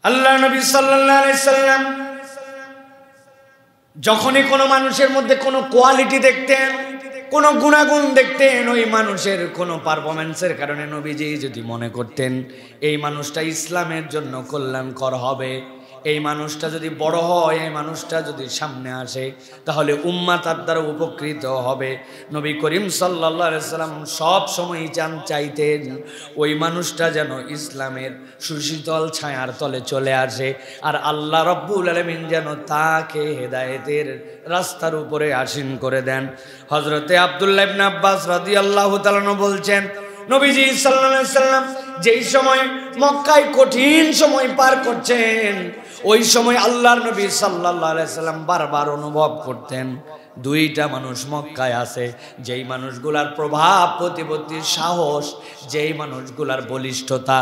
আল্লাহ নবী সাল্লাল্লাহু আলাইহি সাল্লাম যখনই কোনো মানুষের মধ্যে কোনো কোয়ালিটি দেখতেন, কোনো গুণাগুণ দেখতেন, ওই মানুষের কোনো পারফরম্যান্সের কারণে নবীজি যদি মনে করতেন এই মানুষটা ইসলামের জন্য কল্যাণকর হবে, এই মানুষটা যদি বড় হয়, এই মানুষটা যদি সামনে আসে, তাহলে উম্মাহ তার দ্বারা উপকৃত হবে। নবী করিম সাল্লাল্লাহু আলাইহি সাল্লাম সব সময় চাইতেন ওই মানুষটা যেন ইসলামের সুশীতল ছায়ার তলে চলে আসে, আর আল্লাহ রাব্বুল আলামিন যেন তাকে হেদায়েতের রাস্তার উপরে আসীন করে দেন। হযরতে আব্দুল্লাহ ইবনে আব্বাস রাদিয়াল্লাহু তাআলা বলছেন, নবীজি সাল্লাল্লাহু আলাইহি সাল্লাম যেই সময় মক্কায় কঠিন সময় পার করছেন, ওই সময় আল্লাহর নবী সাল্লাল্লাহু আলাইহি সাল্লাম বারবার অনুভব করতেন দুইটা মানুষ মক্কায় আছে, যেই মানুষগুলার প্রভাব প্রতিপত্তির সাহস, যেই মানুষগুলার বলিষ্ঠতা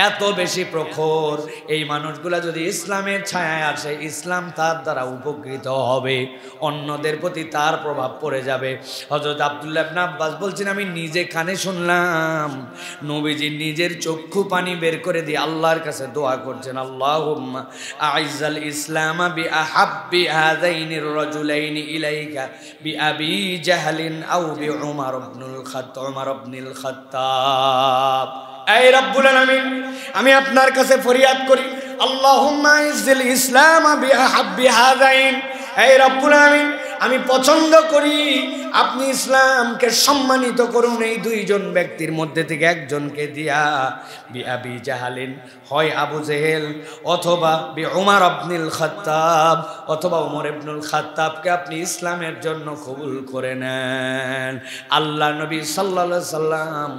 এত বেশি প্রখর, এই মানুষগুলা যদি ইসলামের ছায়ায় আসে, ইসলাম তার দ্বারা উপকৃত হবে, অন্যদের প্রতি তার প্রভাব পড়ে যাবে। হযরত আব্দুল্লাহ ইবনে আব্বাস বলছেন, আমি নিজে কানে শুনলাম নবীজি নিজের চক্ষু পানি বের করে দিয়ে আল্লাহর কাছে দোয়া করছেন, আল্লাহুম্মা আইজ্জাল ইসলাম বিআহাব্বি হাযাইনির রাজুলাইনি ইলাইকা বিআবি জাহলিন আও বিউমর ইবনুল খাত্তাব। এই রব্বুল আলামিন, আমি আপনার কাছে ফরিয়াদ করি, আল্লাহুম্মা আইজ্জিল ইসলাম বিআহাব্বি হাযাইন। এই রব্বুল আলামিন, আমি পছন্দ করি আপনি ইসলামকে সম্মানিত করুন এই দুইজন ব্যক্তির মধ্যে থেকে একজনকে দিয়া, বিআবি জাহালিন, হয় আবু জেহেল, অথবা বিউমর ইবনুল খাত্তাব, অথবা উমর ইবনুল খাত্তাবকে আপনি ইসলামের জন্য কবুল করে নেন। আল্লাহ নবী সাল্লাল্লাহু আলাইহি সাল্লাম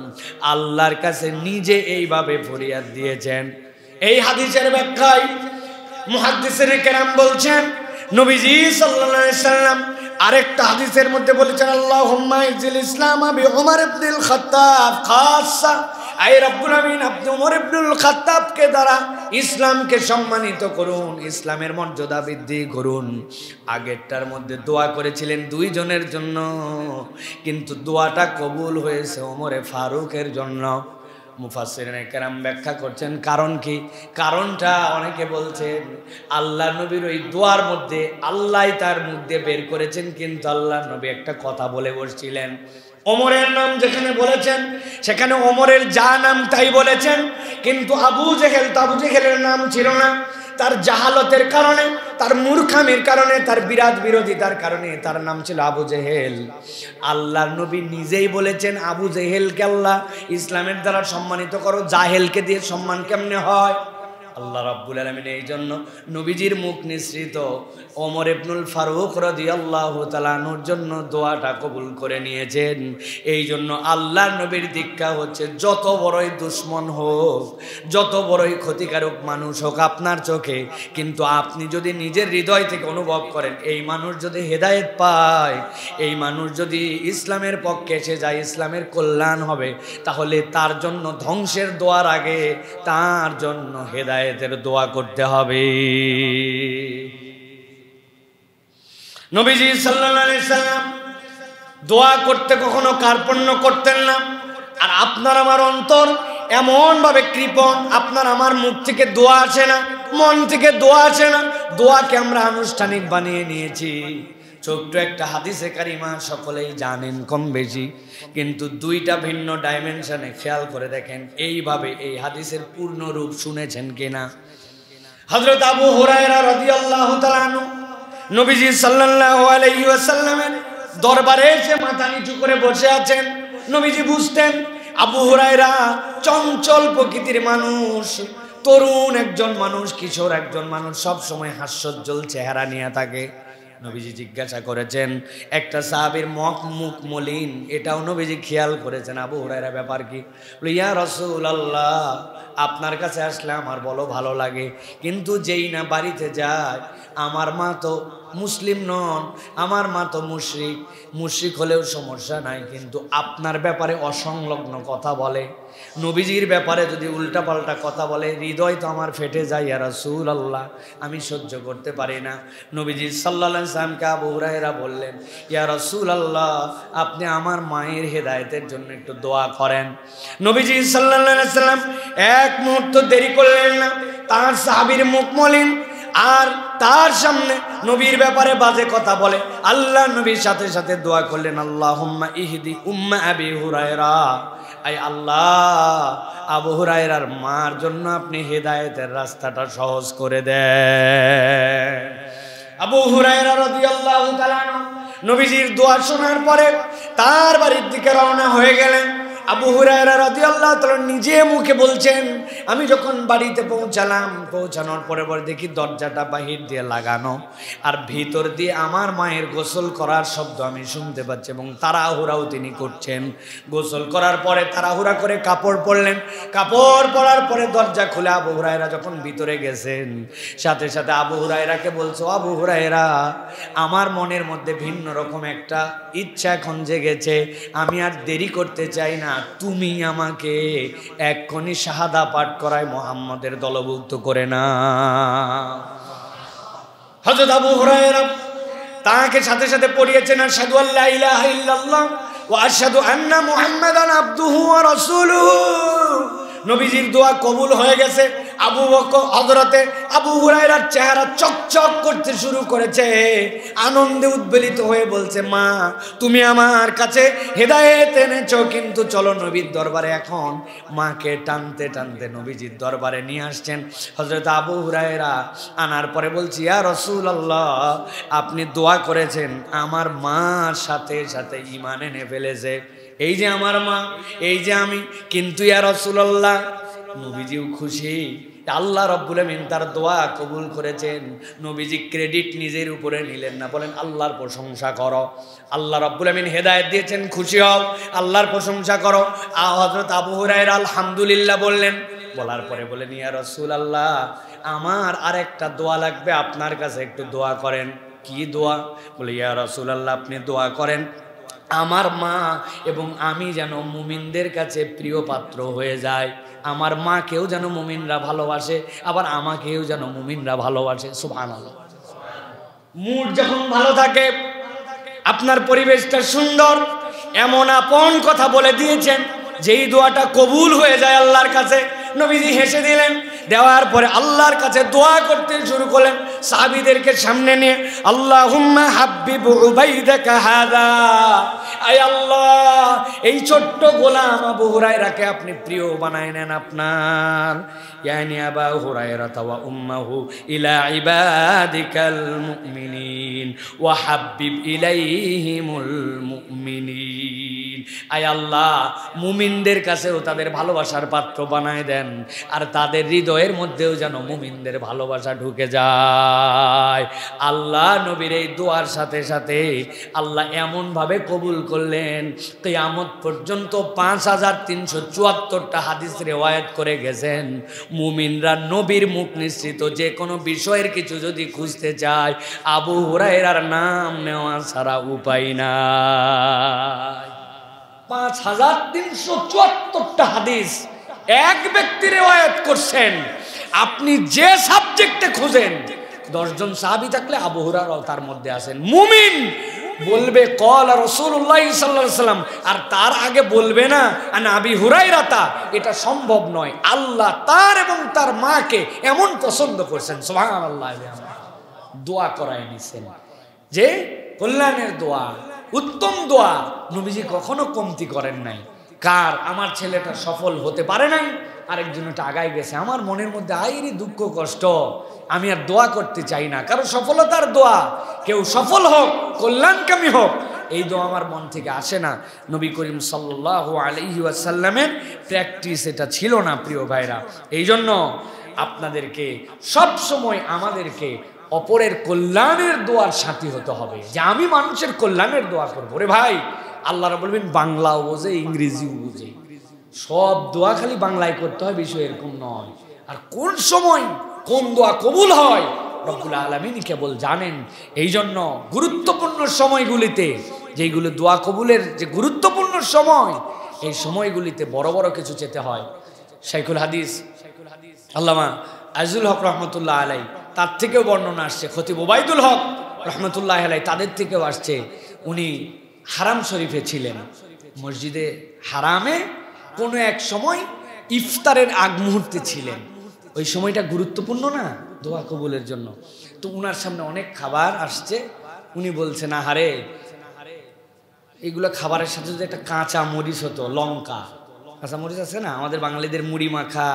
আল্লাহর কাছে নিজে এইভাবে ফরিয়াদ দিয়েছেন। এই হাদিসের ব্যাখ্যায় মুহাদ্দিসিন কেরাম বলছেন, নবীজি সাল্লাল্লাহু আলাইহি সাল্লাম আরেকটা হাদিসের মধ্যে বলেছেন, আল্লাহুম্মা ইজ্জিল ইসলাম বিউমর ইবনুল খাত্তাব খাসসা। আই রব্বুল আমিন, আপনি উমর ইবনুল খাত্তাবকে দ্বারা ইসলামকে সম্মানিত করুন, ইসলামের মর্যাদা বৃদ্ধি করুন। আগেরটার মধ্যে দোয়া করেছিলেন দুইজনের জন্য, কিন্তু দোয়াটা কবুল হয়েছে ওমরে ফারুকের জন্য। মুফাসসিরিনে কেরাম ব্যাখ্যা করছেন কারণ কি, কারণটা অনেকে বলছেন আল্লাহ নবীর ওই দোয়ার মধ্যে আল্লাহই তার মধ্যে বের করেছেন, কিন্তু আল্লাহ নবী একটা কথা বলে বসছিলেন। ওমরের নাম যেখানে বলেছেন সেখানে ওমরের যা নাম তাই বলেছেন, কিন্তু আবু জেহেল তো আবু জেহেলের নাম ছিল না। তার জাহালতের কারণে, তার মূর্খামির কারণে, তার বিরাট বিরোধিতার কারণে তার নাম ছিল আবু জেহেল। আল্লাহর নবী নিজেই বলেছেন আবু জেহেলকে আল্লাহ ইসলামের দ্বারা সম্মানিত করো, জাহেলকে দিয়ে সম্মান কেমনে হয়? আল্লাহ রাব্বুল আলামিন এই জন্য নবীজির মুখ নিঃসৃত ওমর ইবনুল ফারুক রাদিয়াল্লাহু তাআলা আনহুর জন্য দোয়াটা কবুল করে নিয়েছেন। এই জন্য আল্লাহর নবীর দীক্ষা হচ্ছে, যত বড়ই দুশমন হোক, যত বড়ই ক্ষতিকারক মানুষ হোক আপনার চোখে, কিন্তু আপনি যদি নিজের হৃদয় থেকে অনুভব করেন এই মানুষ যদি হেদায়েত পায়, এই মানুষ যদি ইসলামের পক্ষে এসে যায়, ইসলামের কল্যাণ হবে, তাহলে তার জন্য ধ্বংসের দোয়ার আগে তার জন্য হেদায়েতের দোয়া করতে হবে। নবীজি সাল্লাল্লাহু আলাইহি সাল্লাম দোয়া করতে কখনো কার্পণ্য করতেন না। আর আপনার আমার অন্তর এমন ভাবে কৃপণ, আপনার আমার মুখ থেকে দোয়া আসে না, মন থেকে দোয়া আসে না, দোয়াকে আমরা আনুষ্ঠানিক বানিয়ে নিয়েছি। ছোট্ট একটা হাদিসে কারিমা সকলেই জানেন কম বেশি, কিন্তু দুইটা ভিন্ন ডাইমেনশনে খেয়াল করে দেখেন এইভাবে এই হাদিসের পূর্ণ রূপ শুনেছেন কিনা। হযরত আবু হুরায়রা রাদিয়াল্লাহু তাআলা আনহু নবীজি সাল্লাল্লাহু আলাইহি ওয়াসাল্লামের দরবারে এসে মাথা নিচু করে বসে আছেন। নবীজি বুঝতেন আবু হুরায়রা চঞ্চল প্রকৃতির মানুষ, তরুণ একজন মানুষ, কিশোর একজন মানুষ, সব সময় হাস্যোজ্জ্বল চেহারা নিয়ে থাকে। নবীজি জিজ্ঞাসা করেছেন, একটা সাহাবীর মুখ মলিন, এটাও নবীজি খেয়াল করেছেন, আবু হুরায়রা ব্যাপার কি? ইয়া রাসূলুল্লাহ, আপনার কাছে আসলে আমার বলো ভালো লাগে, কিন্তু যেই না বাড়িতে যায় আমার মা তো মুসলিম নন, আমার মা তো মুশরিক। মুশরিক হলেও সমস্যা নাই, কিন্তু আপনার ব্যাপারে অসংলগ্ন কথা বলে, নবীজির ব্যাপারে যদি উল্টাপাল্টা কথা বলে, হৃদয় তো আমার ফেটে যায়। ইয়া রাসূলুল্লাহ, আমি সহ্য করতে পারি না। নবীজি সাল্লাল্লাহু আলাইহি ওয়াসাল্লামকে আবু হুরায়রা বললেন, ইয়া রাসূলুল্লাহ, আপনি আমার মায়ের হেদায়েতের জন্য একটু দোয়া করেন। নবীজি সাল্লাল্লাহু আলাইহি ওয়াসাল্লাম এক মুহূর্ত দেরি করলেন না। তার সাহাবীর মুখ মলিন আর তার সামনে নবীর ব্যাপারে বাজে কথা বলে, আল্লাহ নবীর সাথে সাথে দোয়া করলেন, আল্লাহুম্মা ইহদি উম্মা আবি হুরায়রা, আয় আল্লাহ, আবু হুরায়রার মার জন্য আপনি হেদায়েতের রাস্তাটা সহজ করে দেন। আবু হুরায়রা রাদিয়াল্লাহু তাআলা নবীজির দোয়া শোনার পরে তার বাড়ির দিকে রওনা হয়ে গেলেন। আবু হুরায়রা রাদিয়াল্লাহু তাআলা নিজে মুখে বলছেন, আমি যখন বাড়িতে পৌঁছালাম, পৌঁছানোর পরে দেখি দরজাটা বাহির দিয়ে লাগানো, আর ভিতর দিয়ে আমার মায়ের গোসল করার শব্দ আমি শুনতে পাচ্ছি, এবং তাড়াহুড়াও তিনি করছেন। গোসল করার পরে তাড়াহুড়া করে কাপড় পরলেন। কাপড় পরার পরে দরজা খুলে আবু হুরায়রা যখন ভিতরে গেছেন, সাথে সাথে আবু হুরায়রাকে বলছো, আবু হুরায়রা, আমার মনের মধ্যে ভিন্ন রকম একটা ইচ্ছা এখন জেগেছে, আমি আর দেরি করতে চাই না, তুমি আমাকে এক্ষুনি শাহাদা পাঠ করায় মুহাম্মাদের দলভুক্ত করে না। হযরত আবু হুরায়রা তাকে সাথে সাথে পড়িয়েছেন, আশহাদু আল্লা ইলাহা ইল্লাল্লাহ ওয়া আশহাদু আন্না মুহাম্মাদান আবদুহু ওয়া রাসূলুহু। নবীজির দোয়া কবুল হয়ে গেছে। আবু বকর হযরতে আবু হুরায়রার চেহারা চকচক করতে শুরু করেছে, আনন্দে উদ্বেলিত হয়ে বলছে, মা, তুমি আমার কাছে হেদায়েত এনেছো, কিন্তু চলো নবীর দরবারে। এখন মাকে টানতে টানতে নবীজির দরবারে নিয়ে আসছেন হযরত আবু হুরায়রা। আনার পরে বলছি, ইয়া রাসূলুল্লাহ, আপনি দোয়া করেছেন, আমার মার সাথে সাথে ঈমান এনে ফেলেছে। এই যে আমার মা, এই যে আমি, কিন্তু ইয়া রাসূলুল্লাহ, নবীজিও খুশি, আল্লাহ রাব্বুল আমিন তার দোয়া কবুল করেছেন। নবীজি ক্রেডিট নিজের উপরে নিলেন না, বলেন আল্লাহর প্রশংসা করো। আল্লাহ রাব্বুল আমিন হেদায়েত দিয়েছেন, খুশি হও, আল্লাহর প্রশংসা করো। হযরত আবু হুরায়রা আলহামদুলিল্লাহ বললেন। বলার পরে বলেন, ইয়া রাসূলুল্লাহ, আমার আরেকটা দোয়া লাগবে, আপনার কাছে একটু দোয়া করেন। কি দোয়া? বলে, ইয়া রাসূলুল্লাহ, আপনি দোয়া করেন আমার মা এবং আমি যেন মুমিনদের কাছে প্রিয় পাত্র হয়ে যায়। আমার মাকেও যেন মুমিনরা ভালোবাসে, আবার আমাকেও যেন মুমিনরা ভালোবাসে। সুবহানাল্লাহ। মুড যখন ভালো থাকে, আপনার পরিবেশটা সুন্দর, এমন আপন কথা বলে দিয়েছেন যেই দোয়াটা কবুল হয়ে যায় আল্লাহর কাছে। নবীজি হেসে দিলেন। দেওয়ার পরে আল্লাহর কাছে দোয়া করতে শুরু করলেন, সাহাবীদেরকে সামনে নিয়ে, আল্লাহুম্মা হাব্বিব উবাইদাকা হাযা, আয় আল্লাহ, এই ছোট্ট গোলাম আবু হুরায়রাকে আপনি প্রিয় বানায় নেন আপনার, ইয়ানি আবু হুরায়রা ওয়া উম্মাহু ইলা ইবাদিকাল মুমিনিন ওয়া হাব্বিব ইলাইহিমুল মুমিনিন। আয় আল্লাহ, মুমিনদের কাছেও তাদের ভালোবাসার পাত্র বানায় দেন, আর তাদের হৃদয়ের মধ্যেও যেন মুমিনদের ভালোবাসা ঢুকে যায়। আল্লাহ নবীর এই দোয়ার সাথে সাথে আল্লাহ এমনভাবে কবুল করলেন, কিয়ামত পর্যন্ত 5374টা হাদিস রিওয়ায়াত করে গেছেন। মুমিনরা নবীর মুখ নিঃসৃত যে কোনো বিষয়ের কিছু যদি খুঁজতে চায়, আবু হুরায়রার নাম নেওয়া ছাড়া উপায় নাই। 5374টা হাদিস এক ব্যক্তি রিওয়ায়াত করছেন। আপনি যে সাবজেক্টে খুঁজেন, 10 জন সাহাবী থাকলে আবু হুরায়রাও তার মধ্যে আছেন। মুমিন বলবে ক্বালা রাসূলুল্লাহ সাল্লাল্লাহু আলাইহি ওয়াসাল্লাম, আর তার আগে বলবে না আনা আবি হুরায়রাতা, এটা সম্ভব নয়। আল্লাহ তার এবং তার মাকে এমন পছন্দ করছেন, সুবহানাল্লাহ। দোয়া করায় নিছেন যে কল্যাণের দোয়া, উত্তম দোয়া, নবীজি কখনো কমতি করেন নাই। কার? আমার ছেলেটা সফল হতে পারে নাই, আরেকজনটা আগায় গেছে, আমার মনের মধ্যে আইরি দুঃখ কষ্ট, আমি আর দোয়া করতে চাই না। কারো সফলতার দোয়া, কেউ সফল হোক, কল্যাণকামী হোক, এই দোয়া আমার মন থেকে আসে না। নবী করিম সাল্লাল্লাহু আলাইহি ওয়াসাল্লামের প্র্যাকটিস এটা ছিল না, প্রিয় ভাইরা। এই জন্য আপনাদেরকে সব সময় আমাদেরকে অপরের কল্যাণের দোয়ার সাথী হতে হবে, যে আমি মানুষের কল্যাণের দোয়া করবো। রে ভাই, আল্লাহ রাব্বুল আলামিন বাংলাও বোঝে, ইংরেজিও বোঝে, সব দোয়া খালি বাংলায় করতে হয় বিষয় এরকম নয়। আর কোন সময় কোন দোয়া কবুল হয় রব্বুল আলামিন কেবল জানেন। এই জন্য গুরুত্বপূর্ণ সময়গুলিতে, যেগুলো দোয়া কবুলের যে গুরুত্বপূর্ণ সময়, এই সময়গুলিতে বড় বড় কিছু চেতে হয়। শাইখুল হাদিস আল্লামা আজিজুল হক রহমতুল্লাহ আলাই, তার থেকেও বর্ণনা আসছে, খতিব ওবায়দুল হক রহমতুল্লাহ আলাই, তাদের থেকেও আসছে। উনি হারাম শরীফে ছিলেন, মসজিদে হারামে কোনো এক সময় ইফতারের আগ মুহূর্তে ছিলেন। ওই সময়টা গুরুত্বপূর্ণ না দোয়া কবুলের জন্য। তো উনার সামনে অনেক খাবার আসছে, উনি বলছেন আহারে এগুলো খাবারের সাথে যদি একটা কাঁচা মরিচ হতো, লঙ্কা, কাঁচা মরিচ আছে না আমাদের বাঙালিদের, মুড়ি মাখা,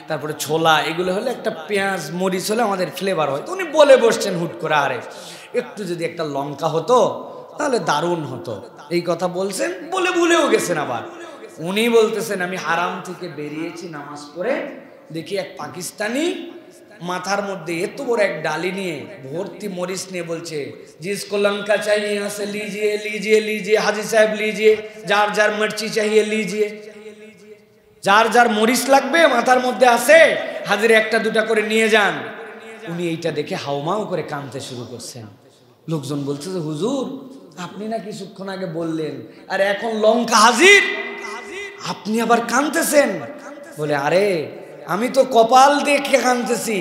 তারপরে ছোলা, এগুলো হলে একটা পেঁয়াজ মরিচ হলে আমাদের ফ্লেভার হয়। তো উনি বলে বসছেন হুট করে, আরে একটু যদি একটা লঙ্কা হতো তাহলে দারুণ হতো। এই কথা বলছেন, বলে ভুলেও গেছেন। আবার উনি বলতেছেন আমি হারাম থেকে বেরিয়েছি নামাজ পড়ে, দেখি এক পাকিস্তানি মাথার মধ্যে এত বড় এক ডালি নিয়ে ভর্তি মরিচ নিয়ে বলছে, জিসকো লঙ্কা চাইয়ে यहाँ से लीजिए लीजिए लीजिए हाजी साहब लीजिए, যার যার মির্চি চাইয়ে लीजिए, যার যার মরিচ লাগবে মাথার মধ্যে আছে হাজিরে একটা দুটা করে নিয়ে যান। উনি এইটা দেখে হাউমাউ করে কাঁদতে শুরু করছেন। লোকজন বলছে যে হুজুর আপনি না কিছুক্ষণ আগে বললেন আর এখন লঙ্কা হাজির, আপনি আবার কাঁদতেছেন? বলে আরে আমি তো কপাল দেখে কাঁদতেছি,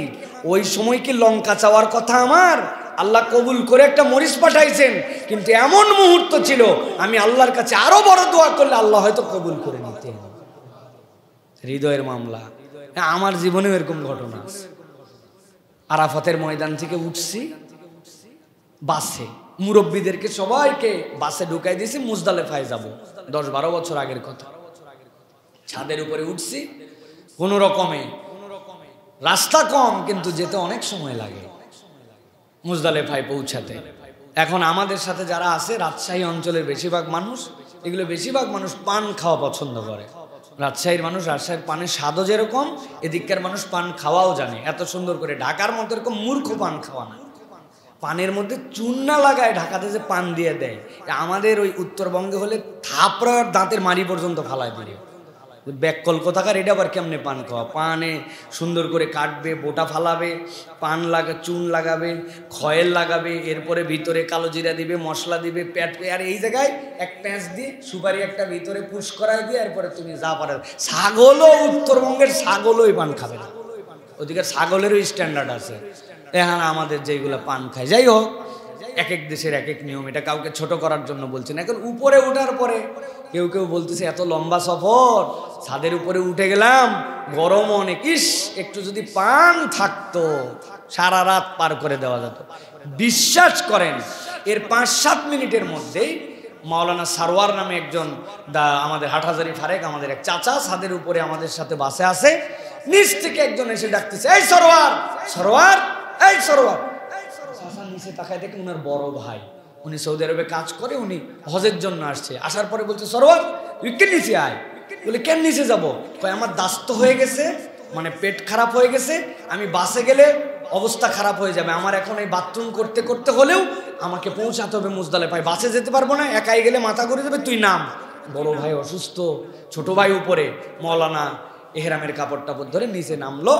ওই সময় কি লঙ্কা চাওয়ার কথা আমার? আল্লাহ কবুল করে একটা মরিচ পাঠাইছেন, কিন্তু এমন মুহূর্ত ছিল আমি আল্লাহর কাছে আরো বড় দোয়া করলে আল্লাহ হয়তো কবুল করে নিতেন। হৃদয়ের মামলা। আমার জীবনেও এরকম ঘটনা। আরাফাতের ময়দান থেকে উঠছি বাসে, মুরব্বীদেরকে সবাইকে বাসে ঢুকাই দিয়েছি, মুজদালেফায় যাব, 10-12 বছর আগের কথা। ছাদের উপরে উঠছি কোন রকমে, রাস্তা কম কিন্তু যেতে অনেক সময় লাগে মুজদালেফায় পৌঁছাতে। এখন আমাদের সাথে যারা আছে রাজশাহী অঞ্চলের বেশিরভাগ মানুষ, এগুলো বেশিরভাগ মানুষ পান খাওয়া পছন্দ করে। রাজশাহীর মানুষ, রাজশাহীর পানের স্বাদও যেরকম, এদিককার মানুষ পান খাওয়াও জানে এত সুন্দর করে। ঢাকার মতো এরকম মূর্খ পান খাওয়া না, পানের মধ্যে চুন না লাগায় ঢাকাতে যে পান দিয়ে দেয়, আমাদের ওই উত্তরবঙ্গে হলে থাপড়ার দাঁতের মারি পর্যন্ত ফালায় দিয়ে ব্যাককল কোথাকার। এটা আবার কেমনে পান খাওয়া? পানে সুন্দর করে কাটবে, বোটা ফালাবে, পান চুন লাগাবে, খয়েল লাগাবে, এরপরে ভিতরে কালো জিরা দিবে, মশলা দিবে, প্যাট, আর এই জায়গায় এক প্যাঁচ দিয়ে সুপারি একটা ভিতরে পুশ করাই দিয়ে এরপরে তুমি যা পারো। ছাগলও, উত্তরবঙ্গের ছাগলও এই পান খাবে না, ওদিকে ছাগলেরও স্ট্যান্ডার্ড আছে। এখন আমাদের যেগুলো পান খায়, যাই হোক এক এক দেশের এক এক নিয়ম, এটা কাউকে ছোট করার জন্য বলছি না। এখন উপরে ওঠার পরে কেউ কেউ বলতেছে এত লম্বা সফর, ছাদের উপরে উঠে গেলাম, গরম অনেক, ইস একটু যদি পান থাকতো সারা রাত পার করে দেওয়া যেত। বিশ্বাস করেন এর 5-7 মিনিটের মধ্যেই মাওলানা সারোয়ার নামে একজন, আমাদের হাটহাজারি ফারেক, আমাদের এক চাচা, ছাদের উপরে আমাদের সাথে বাসে আসে, নিচ থেকে একজন এসে ডাকতেছে, এই সরোয়ার, সরোয়ার, এই সরোয়ার। চাচা নিচে তাকায় দেখে উনার বড় ভাই, উনি সৌদি আরবে কাজ করে, উনি হজের জন্য আসছে। আসার পরে বলছে সরোয়ার তুই কেন নিচে আয়? বলে কেন নিচে যাবো? কয় আমার দাস্ত হয়ে গেছে, মানে পেট খারাপ হয়ে গেছে, আমি বাসে গেলে অবস্থা খারাপ হয়ে যাবে, আমার এখন এই বাথরুম করতে করতে হলেও আমাকে পৌঁছাতে হবে মুজদালেফায়, বাসে যেতে পারবো না, একাই গেলে মাথা ঘুরে যাবে, তুই নাম। বড় ভাই অসুস্থ, ছোট ভাই উপরে, মৌলানা এহরামের কাপড় টাপড় ধরে নিচে নামলো।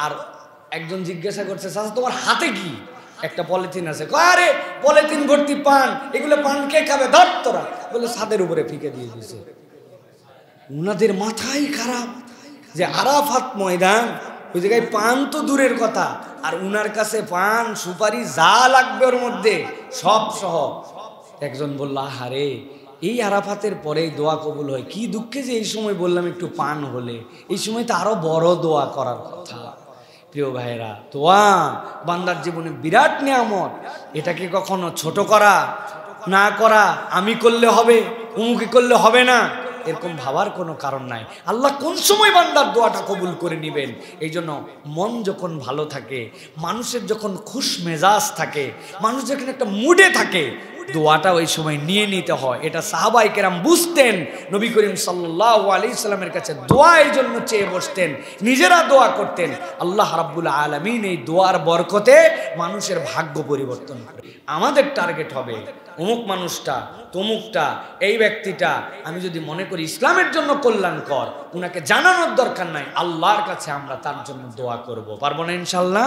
আর একজন জিজ্ঞাসা করছে চাচা তোমার হাতে কি? একটা পলিথিন আছে। আরে পলিথিন ভর্তি পান, এগুলো পান কে খাবে? ধর তোরা। বলে ছাদের উপরে ফিকে দিয়ে দিয়েছে। উনাদের মাথাই খারাপ যে আরাফাত ময়দান, ওই জায়গায় পান তো দূরের কথা, আর উনার কাছে পান সুপারি যা লাগবে ওর মধ্যে সব সহ। একজন বলল আহারে এই আরাফাতের পরেই দোয়া কবুল হয়, কি দুঃখে যে এই সময় বললাম একটু পান হলে, এই সময় তো আরো বড় দোয়া করার কথা। প্রিয় ভাইরা, দোয়া বান্দার জীবনে বিরাট নিয়ামত, এটাকে কখনো ছোট করা না করা, আমি করলে হবে, উমুকি করলে হবে না, এরকম ভাবার কোনো কারণ নাই। আল্লাহ কোন সময় বান্দার দোয়াটা কবুল করে নেবেন। এই জন্য মন যখন ভালো থাকে, মানুষের যখন খুশ মেজাজ থাকে, মানুষ যখন একটা মুডে থাকে, দোয়াটা ওই সময় নিয়ে নিতে হয়। এটা সাহাবায়ে কেরাম বুঝতেন। নবী করিম সাল্লাল্লাহু আলাইহি সাল্লামের কাছে দোয়া এই জন্য চেয়ে বসতেন, নিজেরা দোয়া করতেন। আল্লাহ রাব্বুল আলামিন এই দোয়ার বরকতে মানুষের ভাগ্য পরিবর্তন করে। আমাদের টার্গেট হবে অমুক মানুষটা, তমুকটা, এই ব্যক্তিটা আমি যদি মনে করি ইসলামের জন্য কল্যাণকর, উনাকে জানানোর দরকার নাই, আল্লাহর কাছে আমরা তার জন্য দোয়া করব। পারবো না ইনশাআল্লাহ?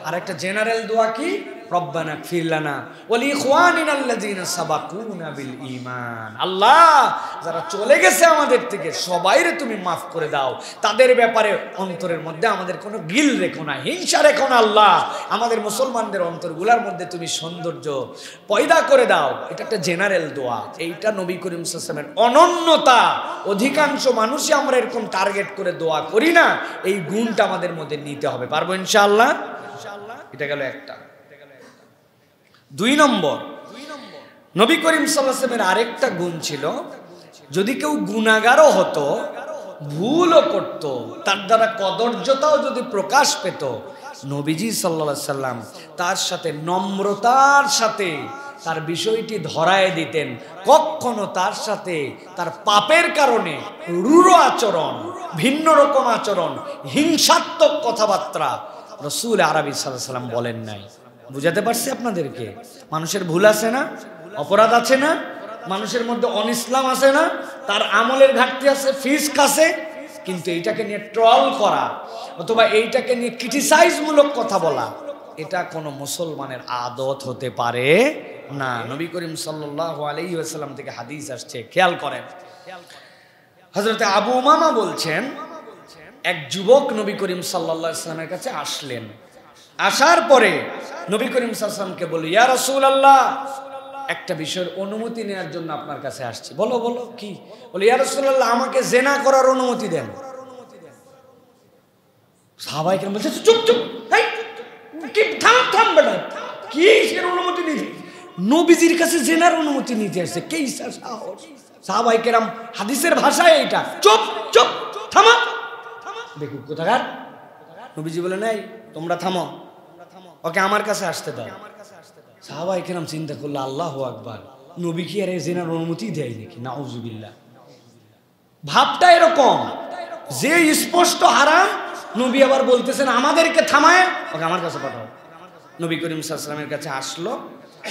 আর একটা জেনারেল দোয়া কি? রব্বানা গফির লানা ওয়া লিইখওয়ানিনা আল্লাযীনা সাবাকুনা বিল ঈমান। আল্লাহ, যারা চলে গেছে আমাদের থেকে সবাইরে তুমি মাফ করে দাও। তাদের ব্যাপারে অন্তরের মধ্যে আমাদের কোনো গিল রেখো না, হিংসা রেখো না। আল্লাহ, আমাদের মুসলমানদের অন্তরগুলোর মধ্যে তুমি সৌন্দর্য পয়দা করে দাও। এটা একটা জেনারেল দোয়া। এইটা নবী করিম সাল্লাল্লাহু আলাইহি ওয়াসাল্লামের অনন্যতা। অধিকাংশ মানুষই আমরা এরকম টার্গেট করে দোয়া করি না। এই গুণটা আমাদের মধ্যে নিতে হবে। পারবো ইনশাআল্লাহ? এটা গেল একটা। 2 নম্বর, নবী করিম সাল্লাল্লাহু আলাইহি ওয়াসাল্লামের আরেকটা গুণ ছিল, যদি কেউ গুনাহগারও হতো, ভুলও করত, তার দ্বারা কদর্যতাও যদি প্রকাশ পেত, নবীজি সাল্লাল্লাহু আলাইহি সাল্লাম তার সাথে নম্রতার সাথে তার বিষয়টি ধরায় দিতেন। কখনো তার সাথে তার পাপের কারণে রূঢ় আচরণ, ভিন্ন রকম আচরণ, হিংসাত্মক কথাবার্তা রাসূল আরবি সাল্লাল্লাহু আলাইহি সাল্লাম বলেন নাই। বুঝাতে পারছি আপনাদেরকে? মানুষের ভুল আছে না, অপরাধ আছে না, মানুষের মধ্যে অনিসলাম আছে না, তার আমলের ঘাটতি আছে, ফিস্ক আছে, কিন্তু এইটাকে নিয়ে ট্রল করা অথবা এইটাকে নিয়ে ক্রিটিসাইজ মূলক কথা বলা, এটা কোনো মুসলমানের আদত হতে পারে না। নবী করিম সাল্লাল্লাহু আলাইহি ওয়াসাল্লাম থেকে হাদিস আসছে, খেয়াল করেন। হযরত আবু উমামা বলছেন, এক যুবক নবী করিম সাল্লাল্লাহু আলাইহি ওয়াসাল্লামের কাছে আসলেন। আসার পরে নবী করিম সাল্লাল্লাহু আলাইহি ওয়াসাল্লামকে বলল, ইয়া রাসূলুল্লাহ, একটা বিষয়ের অনুমতি নেওয়ার জন্য আপনার কাছে আসছি। বলো বলো কি? বলে, ইয়া রাসূলুল্লাহ, আমাকে জিনা করার অনুমতি দেন। সাহাবায়ে কেরাম বলছে, চুপ চুপ, এই কি, থাম থাম বেটা, কি এর অনুমতি নিতে? নবীজির কাছে জিনার অনুমতি নিতে আসছে, কে সাহস? সাহাবায়ে কেরাম হাদিসের ভাষায় এইটা, চুপ চুপ, থামা, দেখুন কোথাকার। নবীজি বলে, নাই তোমরা থামো, ওকে আমার কাছে আসতে দাও। সাহাবায়ে কেরাম চিন্তা করলো, আল্লাহু আকবার, নবী কি আর জিনার অনুমতি দেয় নাকি? নাউজুবিল্লাহ। ভাবটা এরকম যে স্পষ্ট হারাম, নবী আবার বলতেছেন আমাদেরকে থামায়, ওকে আমার কাছে পাঠাও। নবী করিম সাল্লাল্লাহু আলাইহি ওয়াসাল্লামের কাছে আসলো,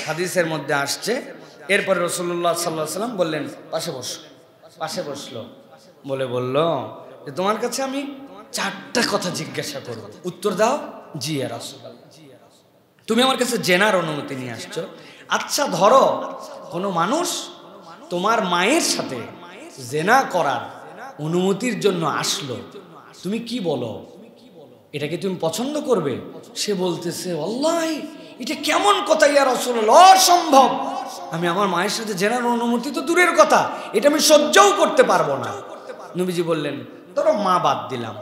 হাদিসের মধ্যে আসছে। এরপরে রাসূলুল্লাহ সাল্লাল্লাহু আলাইহি ওয়াসাল্লাম বললেন, পাশে বসো। পাশে বসলো, বলল যে তোমার কাছে আমি 4টা কথা জিজ্ঞাসা করব, উত্তর দাও। জি ইয়া রাসূলুল্লাহ। তুমি আমার কাছে জেনার অনুমতি নিয়ে আসছো। আচ্ছা, ধরো কোনো মানুষ তোমার মায়ের সাথে জেনা করার অনুমতির জন্য আসলো, তুমি কি বলো? এটাকে তুমি পছন্দ করবে? সে বলতেছে, আল্লাহি, এটা কেমন কথা ইয়া রাসূলুল্লাহ, অসম্ভব। আমি আমার মায়ের সাথে জেনার অনুমতি তো দূরের কথা, এটা আমি সহ্যও করতে পারবো না। নবীজি বললেন, ধরো মা বাদ দিলাম,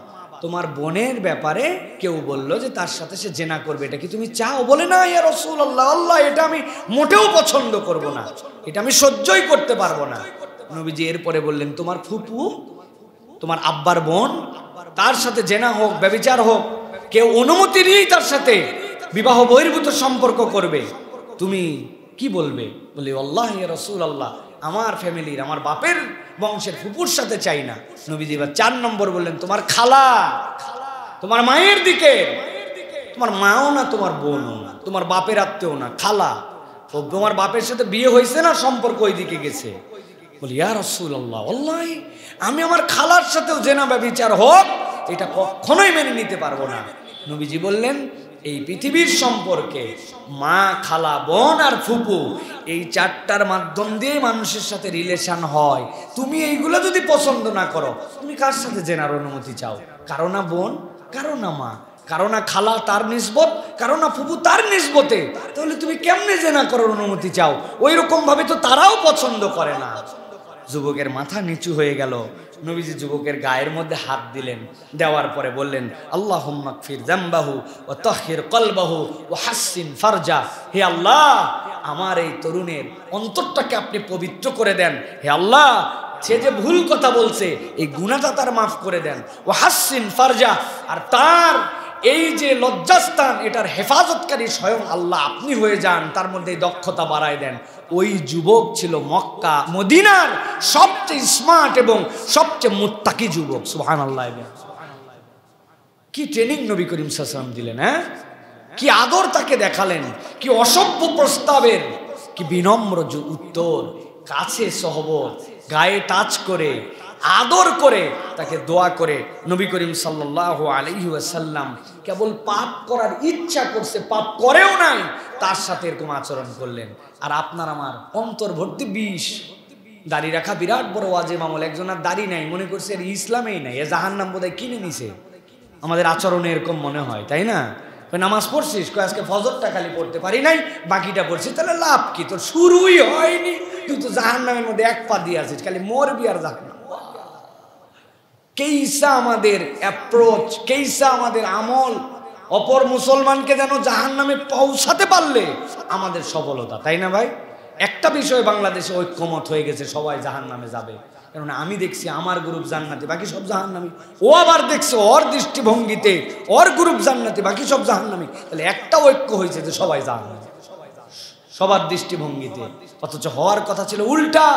তোমার বোনের ব্যাপারে কেউ বললো যে তার সাথে সে জেনা করবে, এটা কি তুমি চাও? বলে, না ইয়া রাসূলুল্লাহ, আল্লাহ, এটা আমি মোটেও পছন্দ করব না, এটা আমি সহ্যই করতে পারবো না। নবীজি এরপরে বললেন, তোমার ফুপু, তোমার আব্বার বোন, তার সাথে জেনা হোক, ব্যভিচার হোক, কেউ অনুমতি নিয়েই তার সাথে বিবাহ বহির্ভূত সম্পর্ক করবে, তুমি কি বলবে? বলি, আল্লাহি ইয়া রাসূলুল্লাহ, আমার ফ্যামিলির, আমার বাপের বংশের ফুপুর সাথে চাই না। নবীজি এবার 4 নম্বর বললেন, তোমার খালা, তোমার মায়ের দিকে, তোমার মাও না, তোমার বোনও না, তোমার বাপের আত্মীয় না, খালা, ও তোমার বাপের সাথে বিয়ে হয়েছে না, সম্পর্ক ওই দিকে গেছে। বলি, ইয়া রাসূলুল্লাহ, আল্লাহি, আমি আমার খালার সাথেও জেনা ব্যভিচার হোক, এটা কখনোই মেনে নিতে পারবো না। নবীজি বললেন, এই পৃথিবীর সম্পর্কে মা, খালা, বোন আর ফুপু, এই 4টার মাধ্যম দিয়ে মানুষের সাথে রিলেশন হয়। তুমি এইগুলো যদি পছন্দ না করো, তুমি কার সাথে জেনার অনুমতি চাও? কারো না বোন, কারো না মা, কারো না খালা তার নিসবত, কারো না ফুপু তার নিসবতে, তাহলে তুমি কেমনে জেনা করার অনুমতি চাও? ওই রকম ভাবে তো তারাও পছন্দ করে না। যুবকের মাথা নিচু হয়ে গেল। নবীজি যুবকের গায়ের মধ্যে হাত দিলেন, দেওয়ার পরে বললেন, আল্লাহুম্মা গফির যামবাহু ওয়া তাহহির কলবাহু ওয়া হাসসিন ফারজা। হে আল্লাহ, আমার এই তরুণের অন্তরটাকে আপনি পবিত্র করে দেন। হে আল্লাহ, সে যে ভুল কথা বলছে, এই গুনাহটা তার মাফ করে দেন। ওয়া হাসসিন ফারজা, আর তার এই যে লজ্জাস্থান এটার হেফাজতকারী স্বয়ং আল্লাহ আপনি হয়ে যান, তার মধ্যে দক্ষতা বাড়ায় দেন। ওই যুবক ছিল মক্কা মদিনার সবচেয়ে স্মার্ট এবং সবচেয়ে মুত্তাকি যুবক। সুবহানাল্লাহ। কি ট্রেনিং নবী করিম সাল্লাল্লাহু আলাইহি ওয়াসাল্লাম দিলেন, হ্যাঁ, কি আদর তাকে দেখালেন, কি অসভ্য প্রস্তাবের কি বিনম্র উত্তর, কাছে সহবত, গায়ে টাচ করে আদর করে তাকে দোয়া করে। নবী করিম সাল্লাল্লাহু আলাইহি ওয়াসাল্লাম কেবল পাপ করার ইচ্ছা করছে, পাপ করেও নাই, তার সাথে এরকম আচরণ করলেন। আর আপনার আমার অন্তর ভর্তি বিষ। দাড়ি রাখা বিরাট বড় ওয়াজিব আমল, একজনের দাড়ি নাই, মনে করছে এর ইসলামেই নাই, এ জাহান্নাম বোধহয় কিনে নিছে। আমাদের আচরণে এরকম মনে হয়, তাই না? নামাজ পড়ছিস, আজকে ফজরটা খালি পড়তে পারি নাই, বাকিটা পড়ছিস, তাহলে লাভ কি? তোর শুরুই হয়নি, তুই তো জাহান্নামের মধ্যে এক পা দিয়ে আছিস, খালি মরবি আর জাহান্নাম। কেইসা আমাদের অ্যাপ্রোচ, কেইসা আমাদের আমল, অপর মুসলমানকে যেন জাহান্নামে পৌঁছাতে পারলে আমাদের সফলতা, তাই না ভাই? একটা বিষয় বাংলাদেশে ঐক্যমত হয়ে গেছে, সবাই জাহান্নামে যাবে। কেননা আমি দেখছি আমার গ্রুপ জান্নাতি, বাকি সব জাহান্নামী। ও আবার দেখছে ওর দৃষ্টিভঙ্গিতে ওর গ্রুপ জান্নাতি, বাকি সব জাহান্নামী। তাহলে একটা ঐক্য হয়েছে যে সবাই জাহান্নামী সবার দৃষ্টিভঙ্গিতে, অথচ হওয়ার কথা ছিল উল্টা।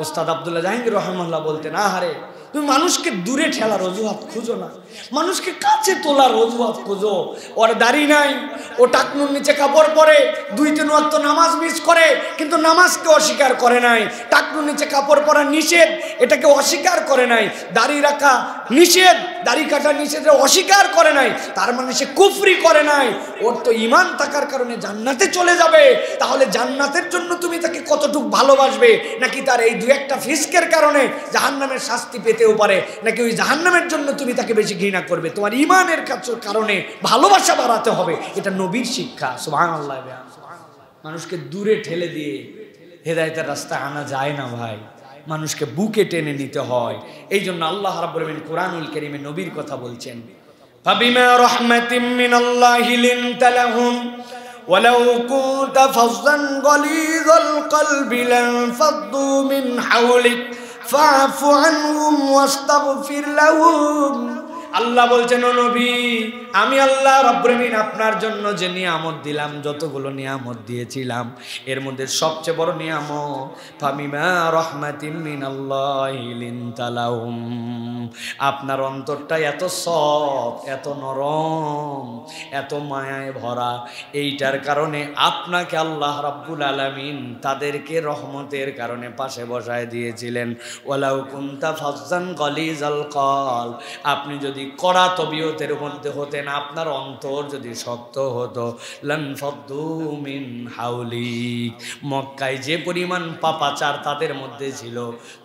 ওস্তাদ আব্দুল্লাহ জাহাঙ্গীর রহমাল্লাহ বলতেন, আহারে তুমি মানুষকে দূরে ঠেলার অজুহাত খুঁজো না, মানুষকে কাছে তোলার অজুহাত খুঁজো। ওর দাড়ি নাই, ও টাকনুর নিচে কাপড় পরে, 2-3 ওয়াক্ত নামাজ মিস করে, কিন্তু নামাজকে অস্বীকার করে নাই। টাকনুর নিচে কাপড় পরা নিষেধ, এটাকে অস্বীকার করে নাই। দাড়ি রাখা নিষেধ, দাড়ি কাটা নিষেধ অস্বীকার করে নাই, তার মানে সে কুফরি করে নাই। ওর তো ঈমান থাকার কারণে জান্নাতে চলে যাবে। তাহলে জান্নাতের জন্য তুমি তাকে কতটুকু ভালোবাসবে, নাকি তার এই 2-1টা ফিসকের কারণে জাহান্নামের শাস্তি পেতেও পারে, নাকি ওই জাহান্নামের জন্য তুমি তাকে বেশি ঘৃণা করবে? তোমার ঈমানের কারণে ভালোবাসা বাড়াতে হবে, এটা নবীর শিক্ষা। সুবহানাল্লাহ। মানুষকে দূরে ঠেলে দিয়ে হেদায়েতের রাস্তায় আনা যায় না ভাই, মানুষকে বুকে টেনে নিতে হয়। এই জন্য আল্লাহ রাব্বুল আলামিন কুরআনুল কারীমে নবীর কথা বলছেন, ফাবিমা রাহমাতিম মিনাল্লাহি লিনতা লাহুম ওয়ালাউ কুনতা ফাযযান গালিযাল কলবি লানফাদ্দু মিন হাওলিক ফাআফু আনহুম ওয়াস্তাগফির লাহুম। আল্লাহ বলছেন, ও নবী, আমি আল্লাহ রাব্বুল আলামিন আপনার জন্য যে নিয়ামত দিলাম, যতগুলো নিয়ামত দিয়েছিলাম, এর মধ্যে সবচেয়ে বড় নিয়ামত ফাবিমা রাহমাতিম মিনাল্লাহি লিনতা লাহুম। আপনার অন্তরটা এত সফট, এত নরম, এত মায়ায় ভরা, এইটার কারণে আপনাকে আল্লাহ রাব্বুল আলামিন তাদেরকে রহমতের কারণে পাশে বসায় দিয়েছিলেন। ওয়ালাউ কুনতা ফাযযান গালিযাল কলব, আপনি যদি কড়া তবিয়তের মধ্যে হতেন, আপনার অন্তর যদি শক্ত হতো, লানফাদ্দু মিন হাওলিক, মক্কায় যে পরিমাণ পাপাচার তাদের মধ্যে ছিল,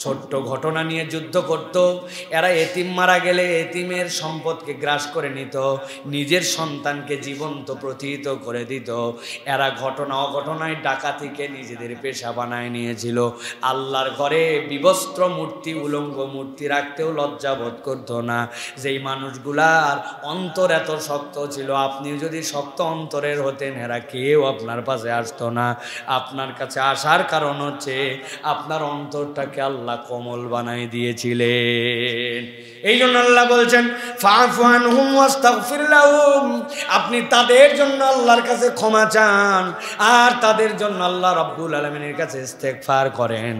ছোট্ট ঘটনা নিয়ে যুদ্ধ করত, এরা এতিম মারা গেলে এতিমের সম্পদকে গ্রাস করে নিত, নিজের সন্তানকে জীবন্ত প্রতিহিত করে দিত, এরা ঘটনা অঘটনায় ডাকাতিকে নিজেদের পেশা বানায় নিয়েছিল। আল্লাহর ঘরে বিবস্ত্র মূর্তি, উলঙ্গ মূর্তি রাখতেও লজ্জা বোধ করতো না। যেই মানুষগুলার অন্তর এত শক্ত ছিল, আপনি যদি শক্ত অন্তরের হতেন, এরা কেউ আপনার পাশে আসতো না। আপনার কাছে আসার কারণ হচ্ছে আপনার অন্তরটাকে আল্লাহ কোমল বানাই দিয়েছিলেন। এই জন্য আল্লাহ বলছেন, ফাআফু আনহুম ওয়াস্তাগফির লাহুম, আপনি তাদের জন্য আল্লাহর কাছে ক্ষমা চান, আর তাদের জন্য আল্লাহ রাব্বুল আলামিনের কাছে ইস্তেগফার করেন।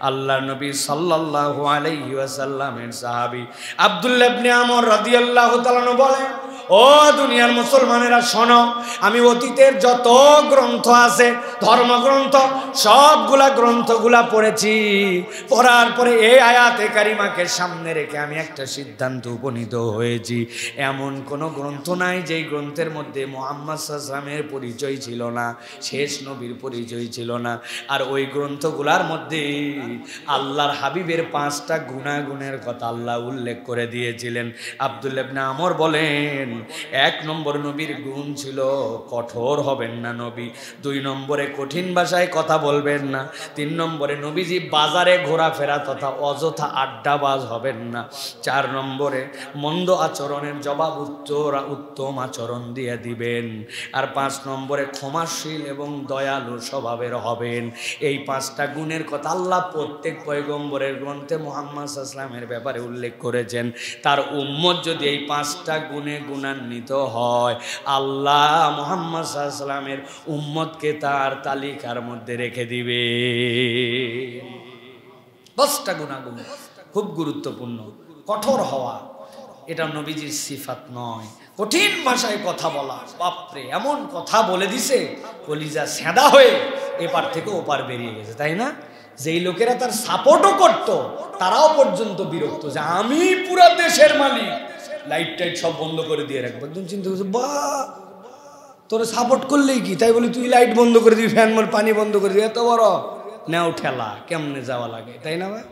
আল্লাহর নবী সাল্লাল্লাহু আলাইহি ওয়াসাল্লামের সাহাবী আব্দুল্লাহ ইবনে আমর রাদিয়াল্লাহু তাআলা বলেন, ও দুনিয়ার মুসলমানেরা শোনো, আমি অতীতের যত গ্রন্থ আছে, ধর্মগ্রন্থ, সবগুলা গ্রন্থগুলা পড়েছি। পড়ার পরে এই আয়াতে কারিমাকে সামনে রেখে আমি একটা সিদ্ধান্ত উপনীত হয়েছি, এমন কোনো গ্রন্থ নাই যেই গ্রন্থের মধ্যে মুহাম্মদ সাল্লাল্লাহু আলাইহি ওয়াসাল্লামের পরিচয় ছিল না, শেষ নবীর পরিচয় ছিল না। আর ওই গ্রন্থগুলার মধ্যে আল্লাহর হাবিবের 5টা গুণাগুণের কথা আল্লাহ উল্লেখ করে দিয়েছিলেন। আব্দুল্লাহ ইবনে আমর বলেন, 1 নম্বর নবীর গুণ ছিল কঠোর হবেন না নবী, 2 নম্বরে কঠিন ভাষায় কথা বলবেন না, 3 নম্বরে নবীজি বাজারে ঘোরাফেরা তথা অযথা আড্ডাবাজ হবেন না, 4 নম্বরে মন্দ আচরণের জবাব উত্তম আচরণ দিয়ে দিবেন, আর 5 নম্বরে ক্ষমাশীল এবং দয়ালু স্বভাবের হবেন। এই 5টা গুণের কথা আল্লাহ প্রত্যেক পয়গম্বরের গ্রন্থে মুহাম্মদ সাল্লাল্লাহু আলাইহি ওয়াসাল্লামের ব্যাপারে উল্লেখ করেছেন। তার উম্মত যদি এই 5টা গুণে গুণান্বিত হয়, আল্লাহ মুহাম্মদ সাল্লাল্লাহু আলাইহি ওয়াসাল্লামের উম্মতকে তার তালিকার মধ্যে রেখে দিবে। 10টা গুণাগুণ খুব গুরুত্বপূর্ণ। কঠোর হওয়া এটা নবীজির সিফাত নয়। কঠিন ভাষায় কথা বলা, বাপরে এমন কথা বলে দিছে কলিজা সেদা হয়ে এপার থেকে ওপার বেরিয়ে গেছে, তাই না? যেই লোকেরা তার সাপোর্টও করত তারাও পর্যন্ত বিরক্ত যে আমি পুরা দেশের মালিক, লাইট টাইট সব বন্ধ করে দিয়ে রাখবো। একদম চিন্তা করছে, বা তোরা সাপোর্ট করলেই কি তাই বলি তুই লাইট বন্ধ করে দিবি, ফ্যান পানি বন্ধ করে দিবি, এত বড় নেও ঠেলা, কেমনে যাওয়া লাগে, তাই না ভাই?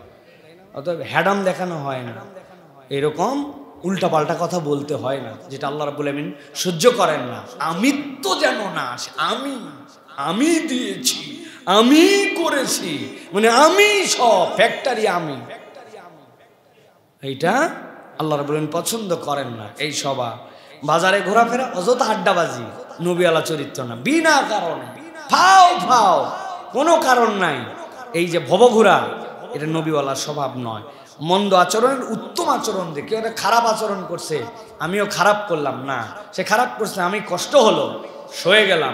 অতএব হ্যাডাম দেখানো হয় না, এরকম উল্টাপাল্টা কথা বলতে হয় না, যেটা আল্লাহ রাব্বুল আমিন সহ্য করেন না। আমিত্ব যেন না আসে, আমি দিয়েছি, আমি করেছি, মানে আমি সব ফ্যাক্টরি আমি, এইটা আল্লাহ রাব্বুল আমিন পছন্দ করেন না। এই সভা বাজারে ঘোরাফেরা অযথা আড্ডাবাজি নবীওয়ালা চরিত্র না, বিনা কারণে ফাও ফাও কোনো কারণ নাই। এই যে ভবঘুরা এটা নবীওয়ালার স্বভাব নয়। মন্দ আচরণের উত্তম আচরণ দিয়ে কেউ একটা খারাপ আচরণ করছে আমিও খারাপ করলাম না, সে খারাপ করছে আমি কষ্ট হলো সয়ে গেলাম,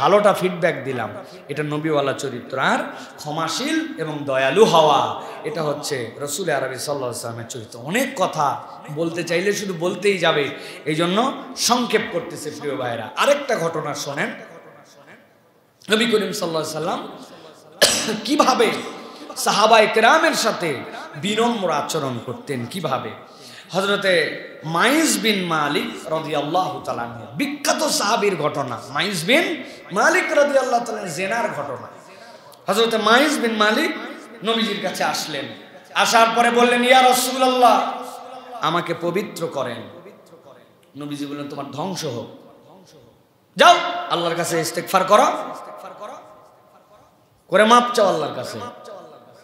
ভালোটা ফিডব্যাক দিলাম, এটা নবীওয়ালা চরিত্র। আর ক্ষমাশীল এবং দয়ালু হওয়া এটা হচ্ছে রাসূল আরবি সাল্লাল্লাহু আলাইহি ওয়াসাল্লামের চরিত্র। অনেক কথা বলতে চাইলে শুধু বলতেই যাবে, এই জন্য সংক্ষেপ করতেছে প্রিয় ভাইরা। আরেকটা ঘটনা শোনেন, নবী করিম সাল্লাল্লাহু আলাইহি ওয়াসাল্লাম কিভাবে সাহাবায়ে কেরামের সাথে বিনম্র আচরণ করতেন, কিভাবে। হযরতে মাইজ বিন মালিক রাদিয়াল্লাহু তাআলা আনহু, বিখ্যাত সাহাবীর ঘটনা, মাইজ বিন মালিক রাদিয়াল্লাহু তাআলা জেনার ঘটনা। হযরতে মাইজ বিন মালিক নবীজির কাছে আসলেন, আসার পরে বললেন, ইয়া রাসূলুল্লাহ আমাকে পবিত্র করেন। নবীজি বললেন, তোমার ধ্বংস হোক, যাও আল্লাহর কাছে ইস্তেগফার করো, করে মাপ চাও আল্লাহর কাছে।